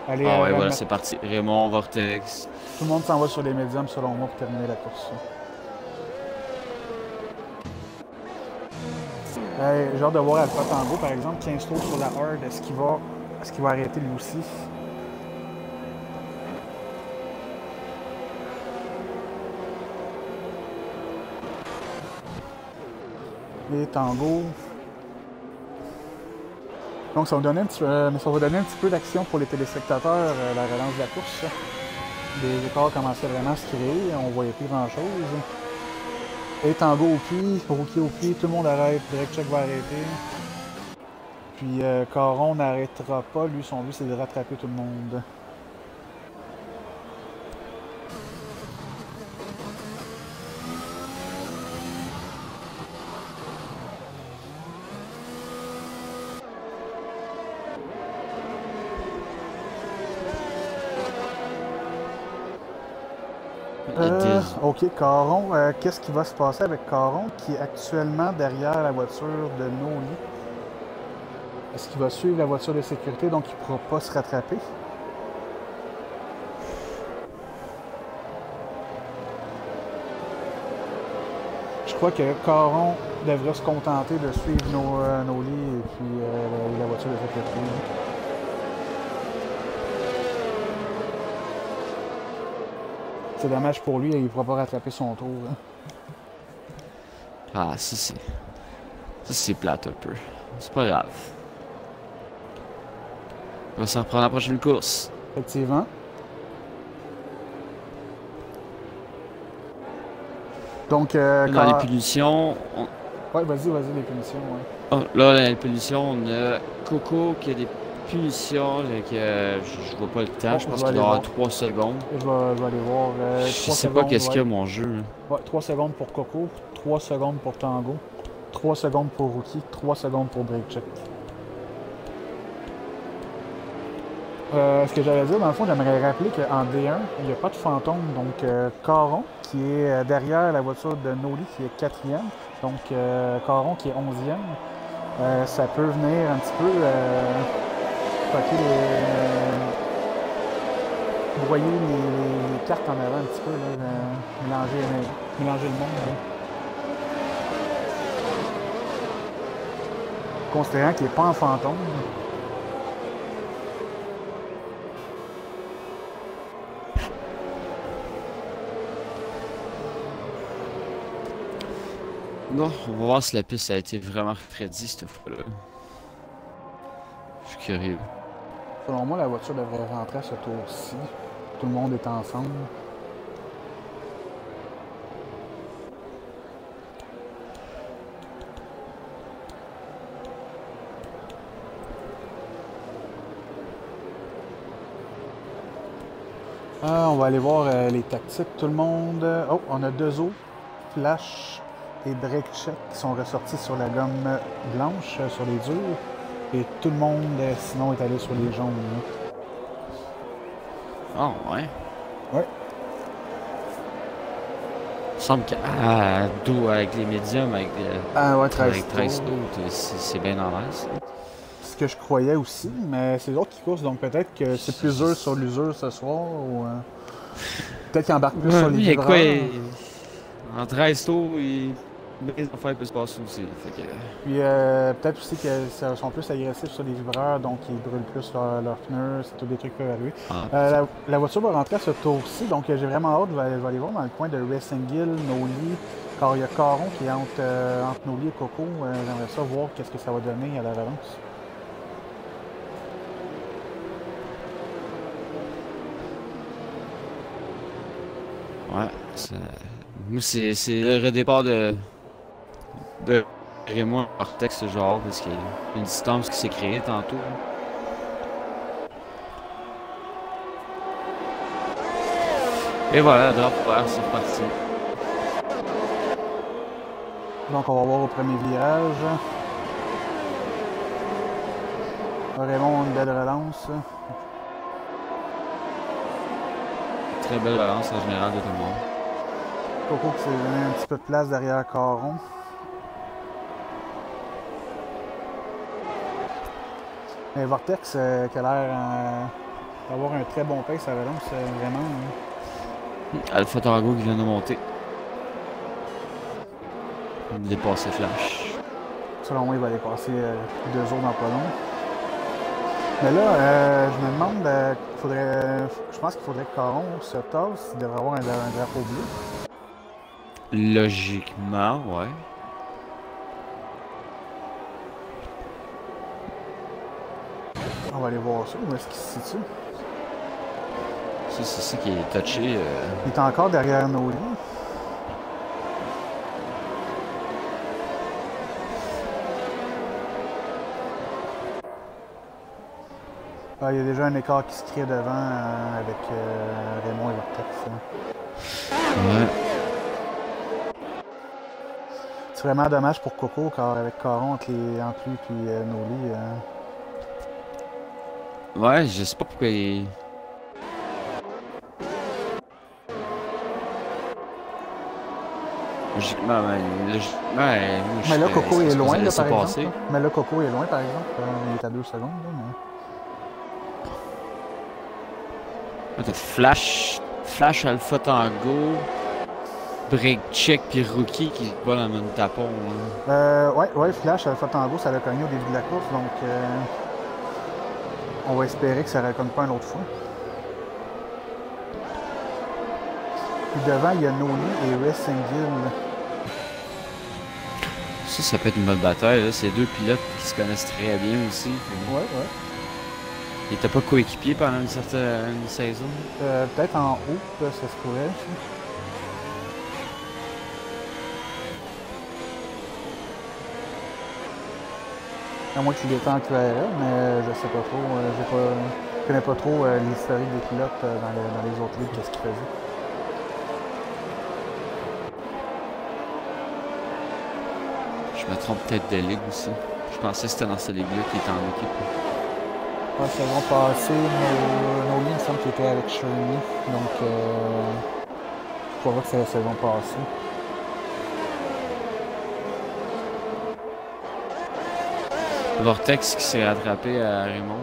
Allez, Ah ouais, voilà, c'est parti. Raymond, Vortex. Tout le monde s'en va sur les médiums, selon moi, pour terminer la course. J'ai hâte de voir Alpha Tango, par exemple, 15 tours sur la hard. Est-ce qu'il va arrêter lui aussi? Et Tango. Donc ça va donner un petit peu d'action pour les téléspectateurs, la relance de la course. Les écarts commençaient vraiment à se créer, on voyait plus grand chose. Et Tango au puits, Rookie au puits, tout le monde arrête, Direct Check va arrêter. Puis Caron n'arrêtera pas, lui son but c'est de rattraper tout le monde. Ok, Caron, qu'est-ce qui va se passer avec Caron qui est actuellement derrière la voiture de Noli? Est-ce qu'il va suivre la voiture de sécurité donc il ne pourra pas se rattraper? Je crois que Caron devrait se contenter de suivre Noli et puis la voiture de sécurité. C'est dommage pour lui, il ne pourra pas rattraper son tour. Hein. Ah, ça c'est plate un peu. C'est pas grave. On va s'en reprendre la prochaine course. Effectivement. Donc, dans les punitions... Ouais, vas-y, les punitions, ouais. Oh, là, dans les punitions, on a Coco qui a des punitions, je vois pas le temps, je pense qu'il doit avoir 3 secondes. Je vais aller voir. Je sais pas qu'est-ce qu'il y a mon jeu. Ouais, 3 secondes pour Coco, 3 secondes pour Tango, 3 secondes pour Rookie, 3 secondes pour Break Check. Ce que j'allais dire, dans le fond, j'aimerais rappeler qu'en D1, il n'y a pas de fantôme. Donc, Caron, qui est derrière la voiture de Noli, qui est 4e. Donc, Caron, qui est 11e. Ça peut venir un petit peu broyer les cartes en avant un petit peu, là, mélanger le monde. Là. Considérant qu'il n'est pas en fantôme. Non, on va voir si la piste a été vraiment refroidie cette fois-là. Je suis curieux. Selon moi, la voiture devrait rentrer à ce tour-ci. Tout le monde est ensemble. On va aller voir les tactiques. Tout le monde... Oh, on a 2 autres. Flash et Break Check qui sont ressortis sur la gomme blanche, sur les durs. Et tout le monde, sinon, est allé sur les jaunes. Ah, ouais. Ouais. Il me semble qu'à dos avec les médiums, avec 13 d'autres, c'est bien en l'air, ça. Ce que je croyais aussi, mais c'est d'autres qui courent, donc peut-être que c'est plus dur sur l'usure ce soir, ou peut-être qu'ils embarquent plus sur les vibreurs. En 13 tours, les affaires peuvent se passer aussi. Fait que... Puis peut-être aussi qu'ils sont plus agressifs sur les vibreurs, donc ils brûlent plus leurs pneus, c'est tous des trucs qui peuvent arriver. La voiture va rentrer à ce tour-ci, donc j'ai vraiment hâte, je vais aller voir dans le coin de Racing Hill, Noli, car il y a Caron qui est entre Noli et Coco. J'aimerais ça voir qu'est-ce que ça va donner à la relance. Ouais, c'est le redépart de Raymond Vortex, ce genre, parce qu'il y a une distance qui s'est créée tantôt. Et voilà, drop vert, c'est reparti. Donc on va voir au premier virage. Raymond, une belle relance. Très belle relance en général de tout le monde. Coco qui s'est donné un petit peu de place derrière Caron. Mais Vortex qui a l'air d'avoir un très bon pace à relance, vraiment. Alpha Tango qui vient de monter. Dépasser Flash. Selon moi, il va dépasser 2 autres dans pas long. Mais là, je me demande, je pense qu'il faudrait que Caron se tasse. Il devrait avoir un drapeau bleu. Logiquement, ouais. On va aller voir ça. Où est-ce qu'il se situe? Ça, c'est ça qui est touché. Il est encore derrière nos lits. Ah, il y a déjà un écart qui se crée devant avec Raymond et Vortex. Ouais. C'est vraiment dommage pour Coco, car avec Caron entre lui et Noli. Ouais, je sais pas pourquoi il... Logiquement, Mais là, Coco est loin, là, par exemple. Mais là, Coco est loin, par exemple. Il est à 2 secondes. Là, mais... T'as Flash Alpha Tango, Break Check puis Rookie qui se bat dans le même tapon. Ouais, Flash Alpha Tango, ça l'a cogné au début de la course, donc on va espérer que ça ne recogne pas une autre fois. Puis devant, il y a Noli et Racing Gill. Ça peut être une bonne bataille. C'est deux pilotes qui se connaissent très bien aussi. Ouais. Ils n'étaient pas coéquipiers pendant une certaine saison. Peut-être en haut, ça se pourrait. À moins qu'il était en QRL, mais je sais pas trop. Je connais pas trop l'historique des pilotes dans les autres ligues, qu'est-ce qu'ils faisaient. Je me trompe peut-être de ligue aussi. Je pensais que c'était dans cette ligue-là qui était en équipe. La saison passée, nos lignes, il me semble qu'il était avec Shirley. Donc, je crois pas que c'est la saison passée. Vortex qui s'est rattrapé à Raymond.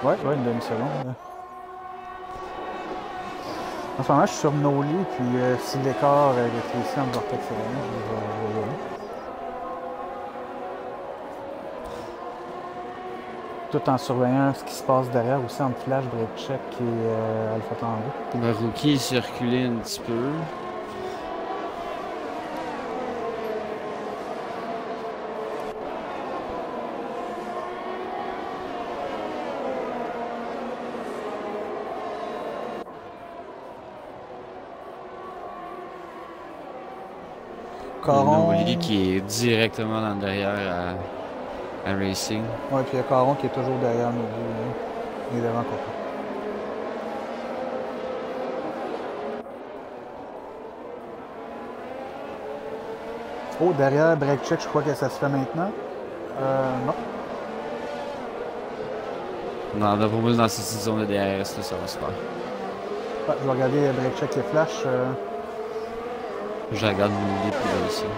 Ouais, une demi-seconde. En ce moment, je suis sur Noli, puis si l'écart est ici entre Vortex et Raymond, je vais y aller. Tout en surveillant ce qui se passe derrière aussi entre Flash, Break Check et Alpha Tango. Le Rookie s'est reculé un petit peu. Caron... Noli qui est directement dans le derrière à Racing. Ouais, puis il y a Caron qui est toujours derrière Noli. Il est devant Coco. Oh, derrière Break Check, je crois que ça se fait maintenant. Non. Non, d'après moi, dans cette zone de DRS, ça va se faire. Ouais, je vais regarder Break Check et Flash. Je regarde Noli puis Racing.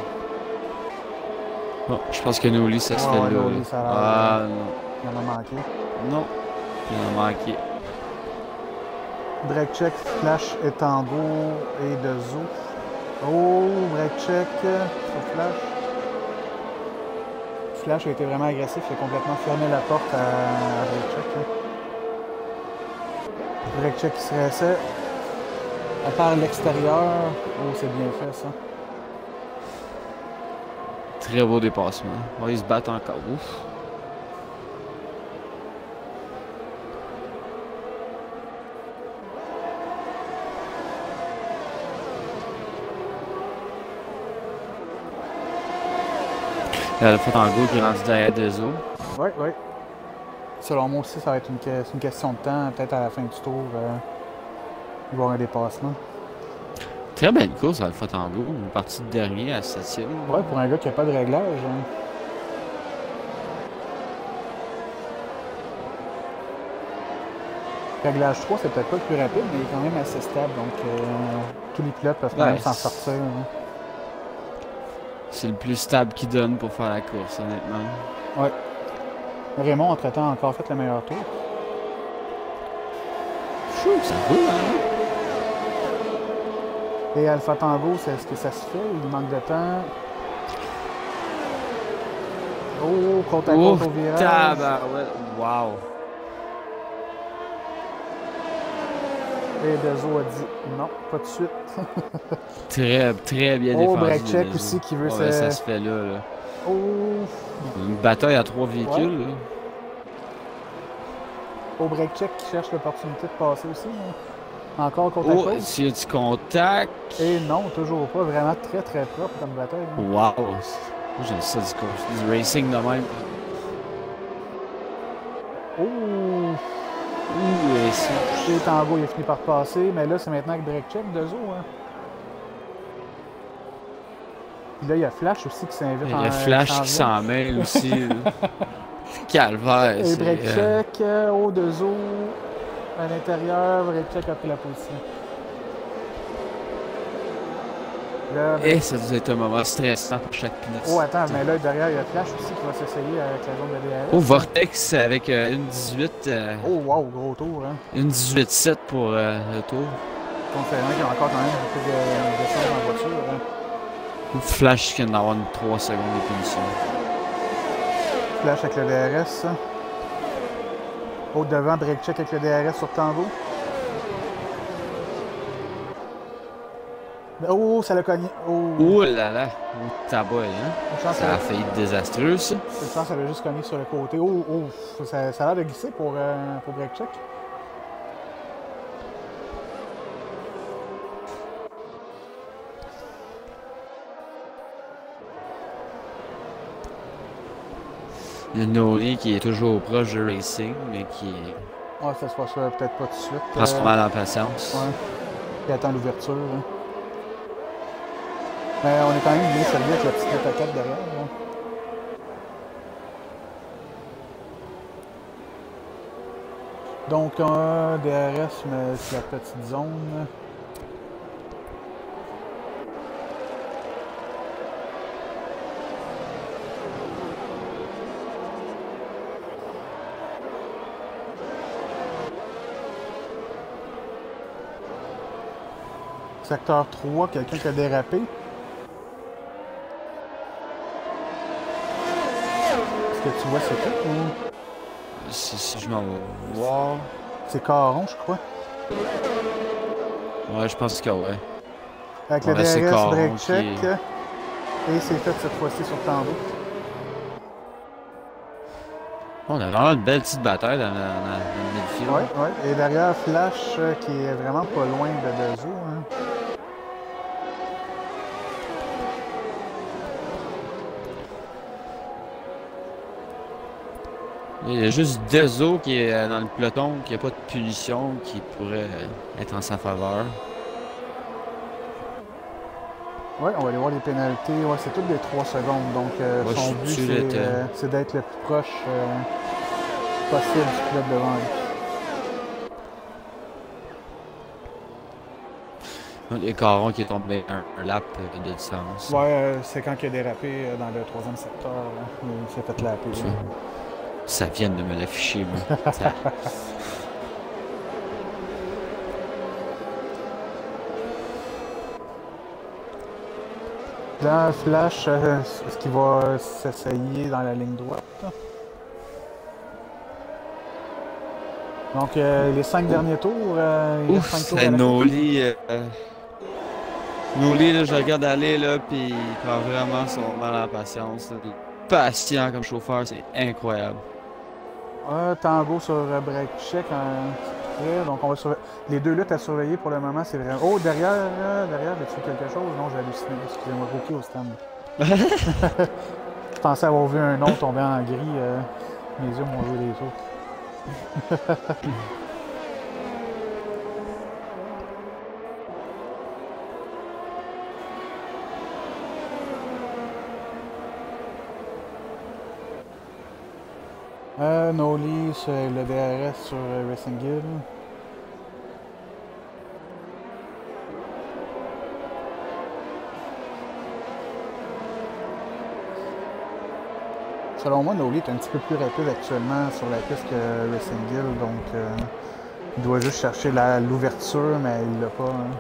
Bon, je pense que Noli, ça se fait là. Noli, ça non. Il en a manqué. Non, il en a manqué. Break Check, Flash et Tango et de Zo. Oh, Break Check sur Flash. Flash a été vraiment agressif, il a complètement fermé la porte à Break Check. Break Check qui se réessaie. À part l'extérieur. Oh, c'est bien fait ça. Très beau dépassement. Oh, ils se battent encore. Ouf. Alpha Tango qui est rendu derrière Dezo. Oui. Selon moi aussi, ça va être une question de temps. Peut-être à la fin du tour, il va y avoir un dépassement. Très belle course à Alpha Tango. Une partie de dernier à 7e. Ouais, pour un gars qui n'a pas de réglage. Hein. Réglage 3, c'est peut-être pas le plus rapide, mais il est quand même assez stable. Donc, tous les pilotes peuvent quand même s'en sortir. Hein. C'est le plus stable qu'il donne pour faire la course, honnêtement. Ouais. Raymond, entre-temps, a encore fait le meilleur tour. Chou, ça roule, hein? Et Alpha Tango, c'est ce que ça se fait. Il manque de temps. Oh, côte à côte au virage. Tabarouette. Wow. Et Dezo a dit non, pas de suite. Très bien défendu. Oh, break check aussi qui veut se... ça se fait là. Oh. Une bataille à 3 véhicules. Ouais. Là. Au break check qui cherche l'opportunité de passer aussi. Hein. Encore côte à côte. S'il y a du contact. Et non, toujours pas. Vraiment très très propre comme bataille. Hein. Wow. J'aime ça du racing de même. Oh. Et Tango, il a fini par passer, mais là, c'est maintenant avec break check de Zo. Hein. Puis là, il y a Flash aussi qui s'invite en. Il y a Flash qui s'en mêle aussi. Calvaire. Et break check, haut de Zo, à l'intérieur, break check a pris la position. Là, et ça doit être un moment stressant pour chaque pilote. Oh, attends, mais là, derrière, il y a Flash aussi qui va s'essayer avec la zone de DRS. Oh, Vortex avec une 18. Oh, wow, gros tour, hein. Une 18-7 pour le tour. Conférant qui a encore quand même un peu de chance en voiture. Hein. Flash qui vient d'avoir une 3 secondes de punition. Flash avec le DRS. Au devant, break check avec le DRS sur Tango. Oh, ça l'a cogné. Oh là là. Oh, tabac, hein. Ça a failli être désastreux, ça. Je pense qu'elle a juste cogné sur le côté. Ça a l'air de glisser pour break check. Il y a Noli qui est toujours proche de racing, mais qui est... Ouais, ça se passera peut-être pas tout de suite. Prend son mal en patience. Ouais. Il attend l'ouverture. Hein. Mais on est quand même bien servi avec la petite tête à 4 derrière. Hein. Donc, un DRS, mais c'est la petite zone. Secteur 3, quelqu'un qui a dérapé. Est-ce que tu vois c'est tout ou... Si je m'en vais voir... C'est Caron, je crois. Ouais, je pense que ouais. Avec le DRS, break check. Et c'est fait cette fois-ci sur Tango. On a vraiment une belle petite bataille dans le midfield. Ouais. Et derrière, Flash qui est vraiment pas loin de Dezo. Hein. Il y a juste Dezo qui est dans le peloton, qui n'a pas de punition, qui pourrait être en sa faveur. Ouais, on va aller voir les pénalités. Ouais, c'est toutes des 3 secondes. Donc, son but, c'est d'être le plus proche possible du pilote devant lui. Il y a Caron qui est tombé un lap de distance. Ouais, c'est quand il a dérapé dans le 3e secteur. Là. Il s'est fait lapper. Ça vient de me l'afficher, moi. Là, Flash, est-ce qu'il va s'essayer dans la ligne droite? Donc, les 5 derniers tours, il reste 5 tours à la Noli, là, je le regarde aller, là, puis il prend vraiment son mal en patience. Là. Patient comme chauffeur, c'est incroyable. Tango sur break check. Donc, on va surveiller. Les deux luttes à surveiller pour le moment, c'est vraiment... Oh, derrière, as-tu quelque chose? Non, j'ai halluciné. Excusez-moi, rookie au stand. Je pensais avoir vu un nom tomber en gris. Mes yeux m'ont joué les autres. Noli, c'est le DRS sur Racing Guild. Selon moi, Noli est un petit peu plus rapide actuellement sur la piste que Racing Guild, donc il doit juste chercher l'ouverture, mais il l'a pas. Hein.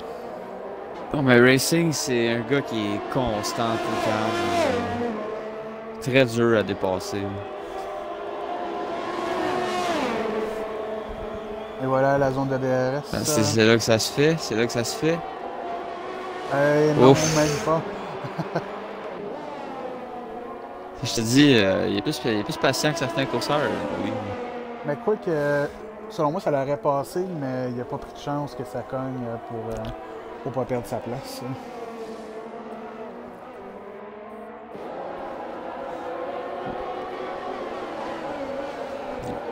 Non, mais Racing, c'est un gars qui est constant tout le temps. Très dur à dépasser. Et voilà la zone de DRS. C'est là que ça se fait? C'est là que ça se fait? Non, Ouf. même pas. Je te dis, il est plus patient que certains courseurs. Oui. Mais quoi que, selon moi, ça l'aurait passé, mais il n'y a pas pris de chance que ça cogne pour pas perdre sa place.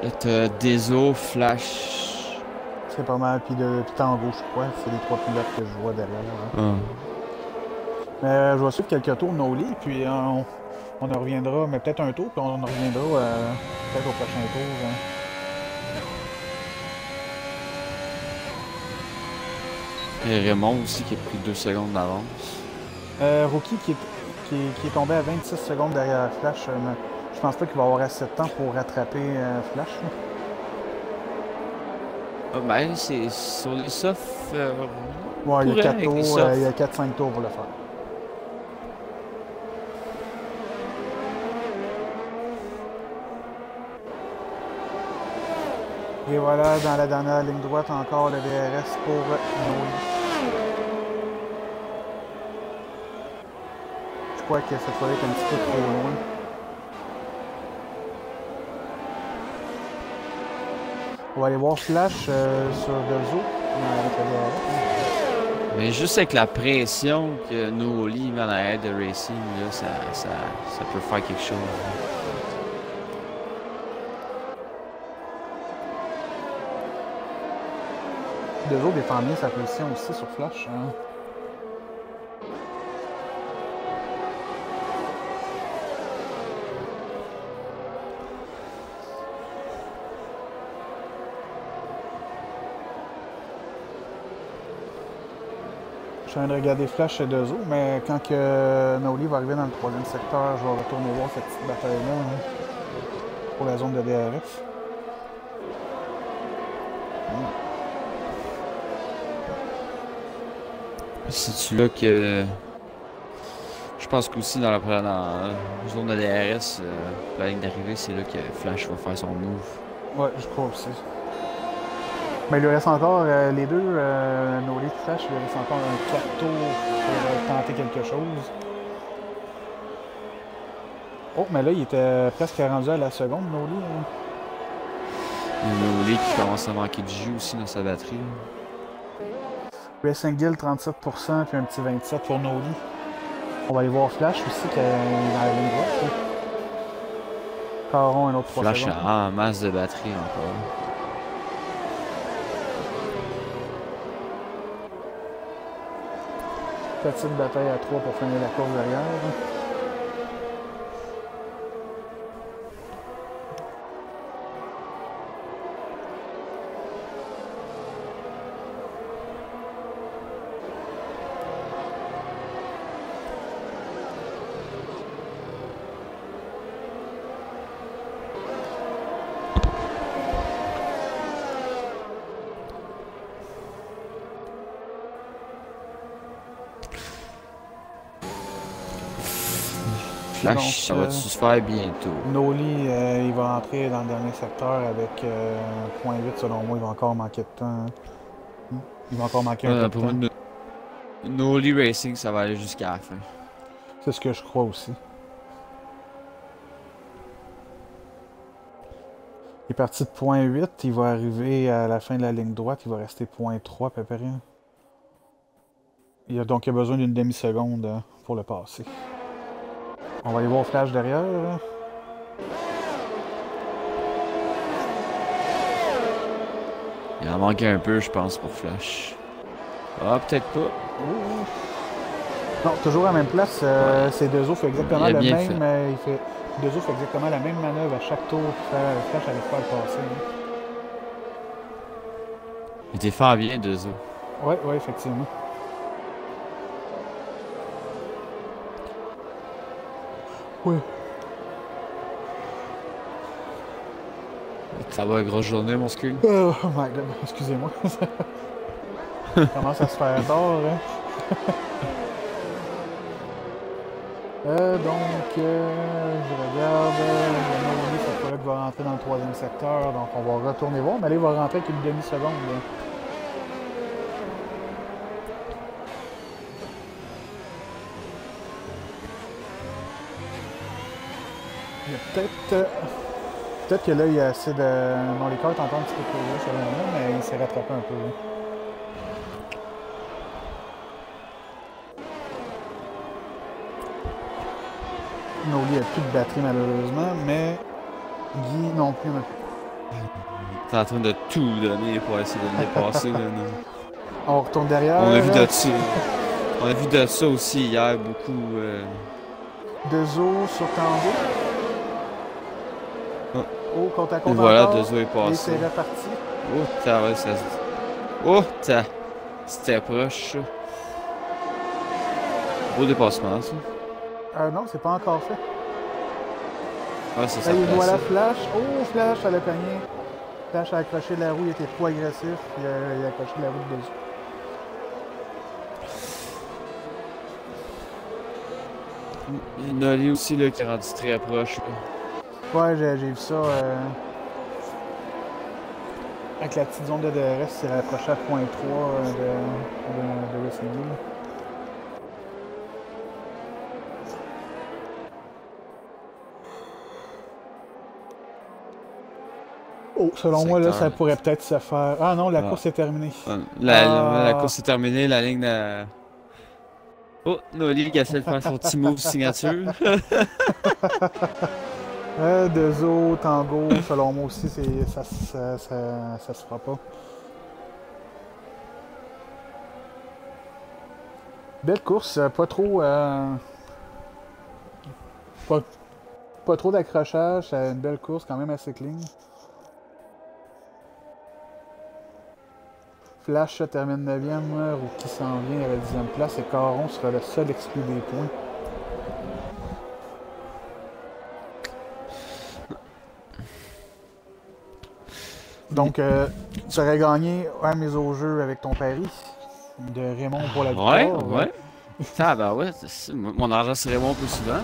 Là, t'as Deso, Flash. C'est pas mal. Puis Tango, je crois. C'est les trois pilotes que je vois derrière. Hein. Mais je vais suivre quelques tours Noli, puis on en reviendra, mais peut-être un tour, puis on en reviendra peut-être au prochain tour. Hein. Et Raymond aussi qui a pris 2 secondes d'avance. Rookie qui est tombé à 26 secondes derrière Flash. Mais je pense pas qu'il va avoir assez de temps pour rattraper Flash. Ah ben, c'est sur les softs. Ouais, il y a 4 tours, il y a 4-5 tours pour le faire. Et voilà, dans la dernière ligne droite, encore le DRS pour Noli. Je crois que cette fois est un petit peu trop loin. On va aller voir Flash sur Dezo avec le DRS. Mais juste avec la pression que Noli met en arrière de Racing, là, ça peut faire quelque chose. Dezo défend bien sa position aussi sur Flash. Hein. Je suis en train de regarder Flash chez Dezo, mais quand que Noli va arriver dans le troisième secteur, je vais retourner voir cette petite bataille-là hein, pour la zone de DRS. C'est-tu là que. Je pense qu'aussi dans la zone de DRS, la ligne d'arrivée, c'est là que Flash va faire son move. Ouais, je crois aussi. Mais il lui reste encore les deux, Noli et Flash, il lui reste encore un 4 tours pour tenter quelque chose. Oh, mais là, il était presque rendu à la seconde, Noli. Hein. Noli qui commence à manquer de jus aussi dans sa batterie. Racing Guild 37%, puis un petit 27% pour Noli. On va aller voir Flash aussi, qui est dans la ligne droite. Caron, un autre 3 Flash secondes. a en masse de batterie encore. Petite bataille à 3 pour finir la course derrière. Flash, Donc, ça va se faire bientôt. Noli, il va entrer dans le dernier secteur avec 0.8 selon moi. Il va encore manquer de temps. Hein. Il va encore manquer un peu Pour de temps. Noli Racing, ça va aller jusqu'à la fin. C'est ce que je crois aussi. Il est parti de 0.8. Il va arriver à la fin de la ligne droite. Il va rester 0.3 à peu près. Donc il a besoin d'une demi-seconde pour le passer. On va aller voir Flash derrière. Il en manque un peu, je pense, pour Flash. Ah, peut-être pas. Non, toujours à la même place. Ces deux autres fait exactement Il a le bien même. fait. Il fait Dezo fait exactement la même manœuvre à chaque tour. Flash n'arrive pas à le passer. Hein. Il était fort bien, Dezo. Ouais, ouais, effectivement. Ouais. Ça va, grosse journée, mon skull. Oh my god, excusez-moi. Ça commence à se faire tard, hein. Je regarde. Noli, cette fois-là, qui va rentrer dans le 3e secteur. Donc, on va retourner voir. Mais là, il va rentrer avec une demi-seconde. Là. Il y a peut-être. Peut-être que là, il y a assez de. Bon, les cartes entendent un petit peu plus haut, selon moi, mais il s'est rattrapé un peu. Là. Noli n'a plus de batterie, malheureusement, mais Guy non plus n'a plus. T'es en train de tout donner pour essayer de le dépasser. Là, on retourne derrière. On a vu de ça. On a vu de ça aussi hier, beaucoup. Dezo sur Tango. Oh, côte à côte. Et voilà, encore. Dezo est passé. Et c'est reparti. Oh, t'as, ouais, ça. Oh, t'as. C'était proche. Beau dépassement, ça. Non, c'est pas encore fait. Ah, c'est ça. Il voit la Flash. Oh, Flash, elle a cogné. Flash a accroché la roue, il était trop agressif. Il a accroché la roue de Dezo. Noli aussi, là, qui est rendu très proche. Là. Ouais, j'ai vu ça. Avec la petite zone de DRS, c'est rapproché à 0.3 de Racing Bull. Oh, selon moi, là, ça pourrait peut-être se faire. Ah non, la course est terminée. La course est terminée, la ligne de. Oh, Noli qui essaie de faire son petit move signature. Dezo, Tango, selon moi aussi, ça se fera pas. Belle course, pas trop. Pas trop d'accrochage, c'est une belle course, quand même assez clean. Flash termine 9e, Rookie s'en vient à la 10e place et Caron sera le seul exclu des points. Donc, tu aurais gagné un mise au jeu avec ton pari de Raymond pour la victoire. Ouais. Ah, ben ouais, mon argent c'est Raymond plus souvent.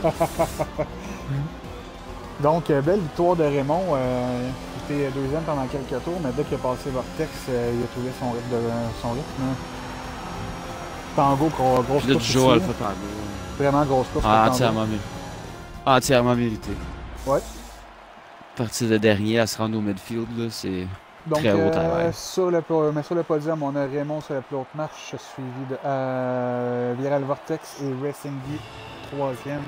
Donc, belle victoire de Raymond. Il était deuxième pendant quelques tours, mais dès qu'il a passé Vortex, il a trouvé son rythme. Tango, grosse course. Joe Alpha Tango. Vraiment grosse course. Entièrement mérité. Ouais. Partir de dernier à se rendre au midfield, c'est très haut travail. Sur le podium, on a Raymond sur la plus haute marche, suivi de Viral Vortex et Racing Guy, 3e.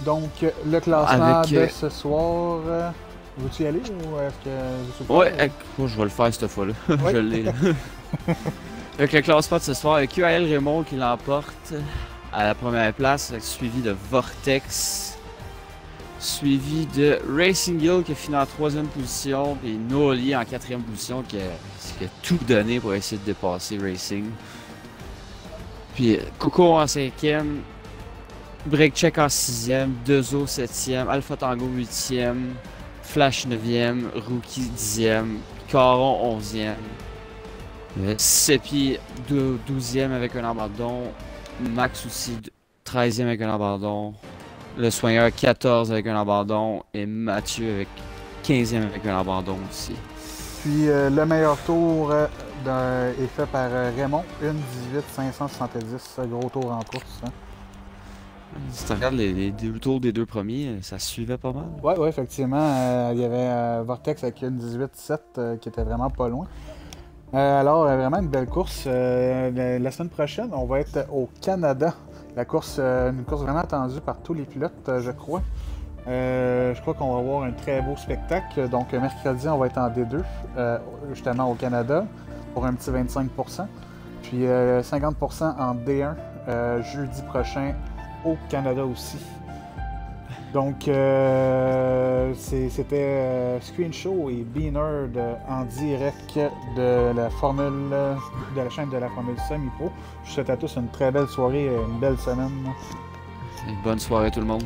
Donc, le classement de ce soir, veux-tu y aller ou est-ce que... Ouais, je vais le faire cette fois-là. Ouais. Je l'ai. Avec le classement de ce soir, avec QAL Raymond qui l'emporte à la première place, suivi de Vortex, suivi de Racing Hill qui a fini en 3e position, et Noli en 4e position qui a tout donné pour essayer de dépasser Racing. Puis Coco en 5e, Break Check en 6e, Dezo 7e, Alpha Tango 8e, Flash 9e, Rookie 10e, Caron 11e. Sepi 12e avec un abandon. Max aussi 13e avec un abandon. Le soigneur 14 avec un abandon. Et Mathieu avec 15e avec un abandon aussi. Puis le meilleur tour est fait par Raymond. 1:18,570. Gros tour en course. Hein. Si tu regardes les deux tours des deux premiers, ça suivait pas mal. Ouais, effectivement. Il y avait Vortex avec 1:18,7 qui était vraiment pas loin. Alors, vraiment une belle course. La semaine prochaine, on va être au Canada. Une course vraiment attendue par tous les pilotes, je crois. Je crois qu'on va avoir un très beau spectacle. Donc, mercredi, on va être en D2, justement au Canada. pour un petit 25%. Puis 50% en D1 jeudi prochain au Canada aussi. Donc, c'était Screen Show et B-Nerd en direct de la formule, de la chaîne de la Formule Semi-Pro. Je vous souhaite à tous une très belle soirée et une belle semaine. Bonne soirée tout le monde.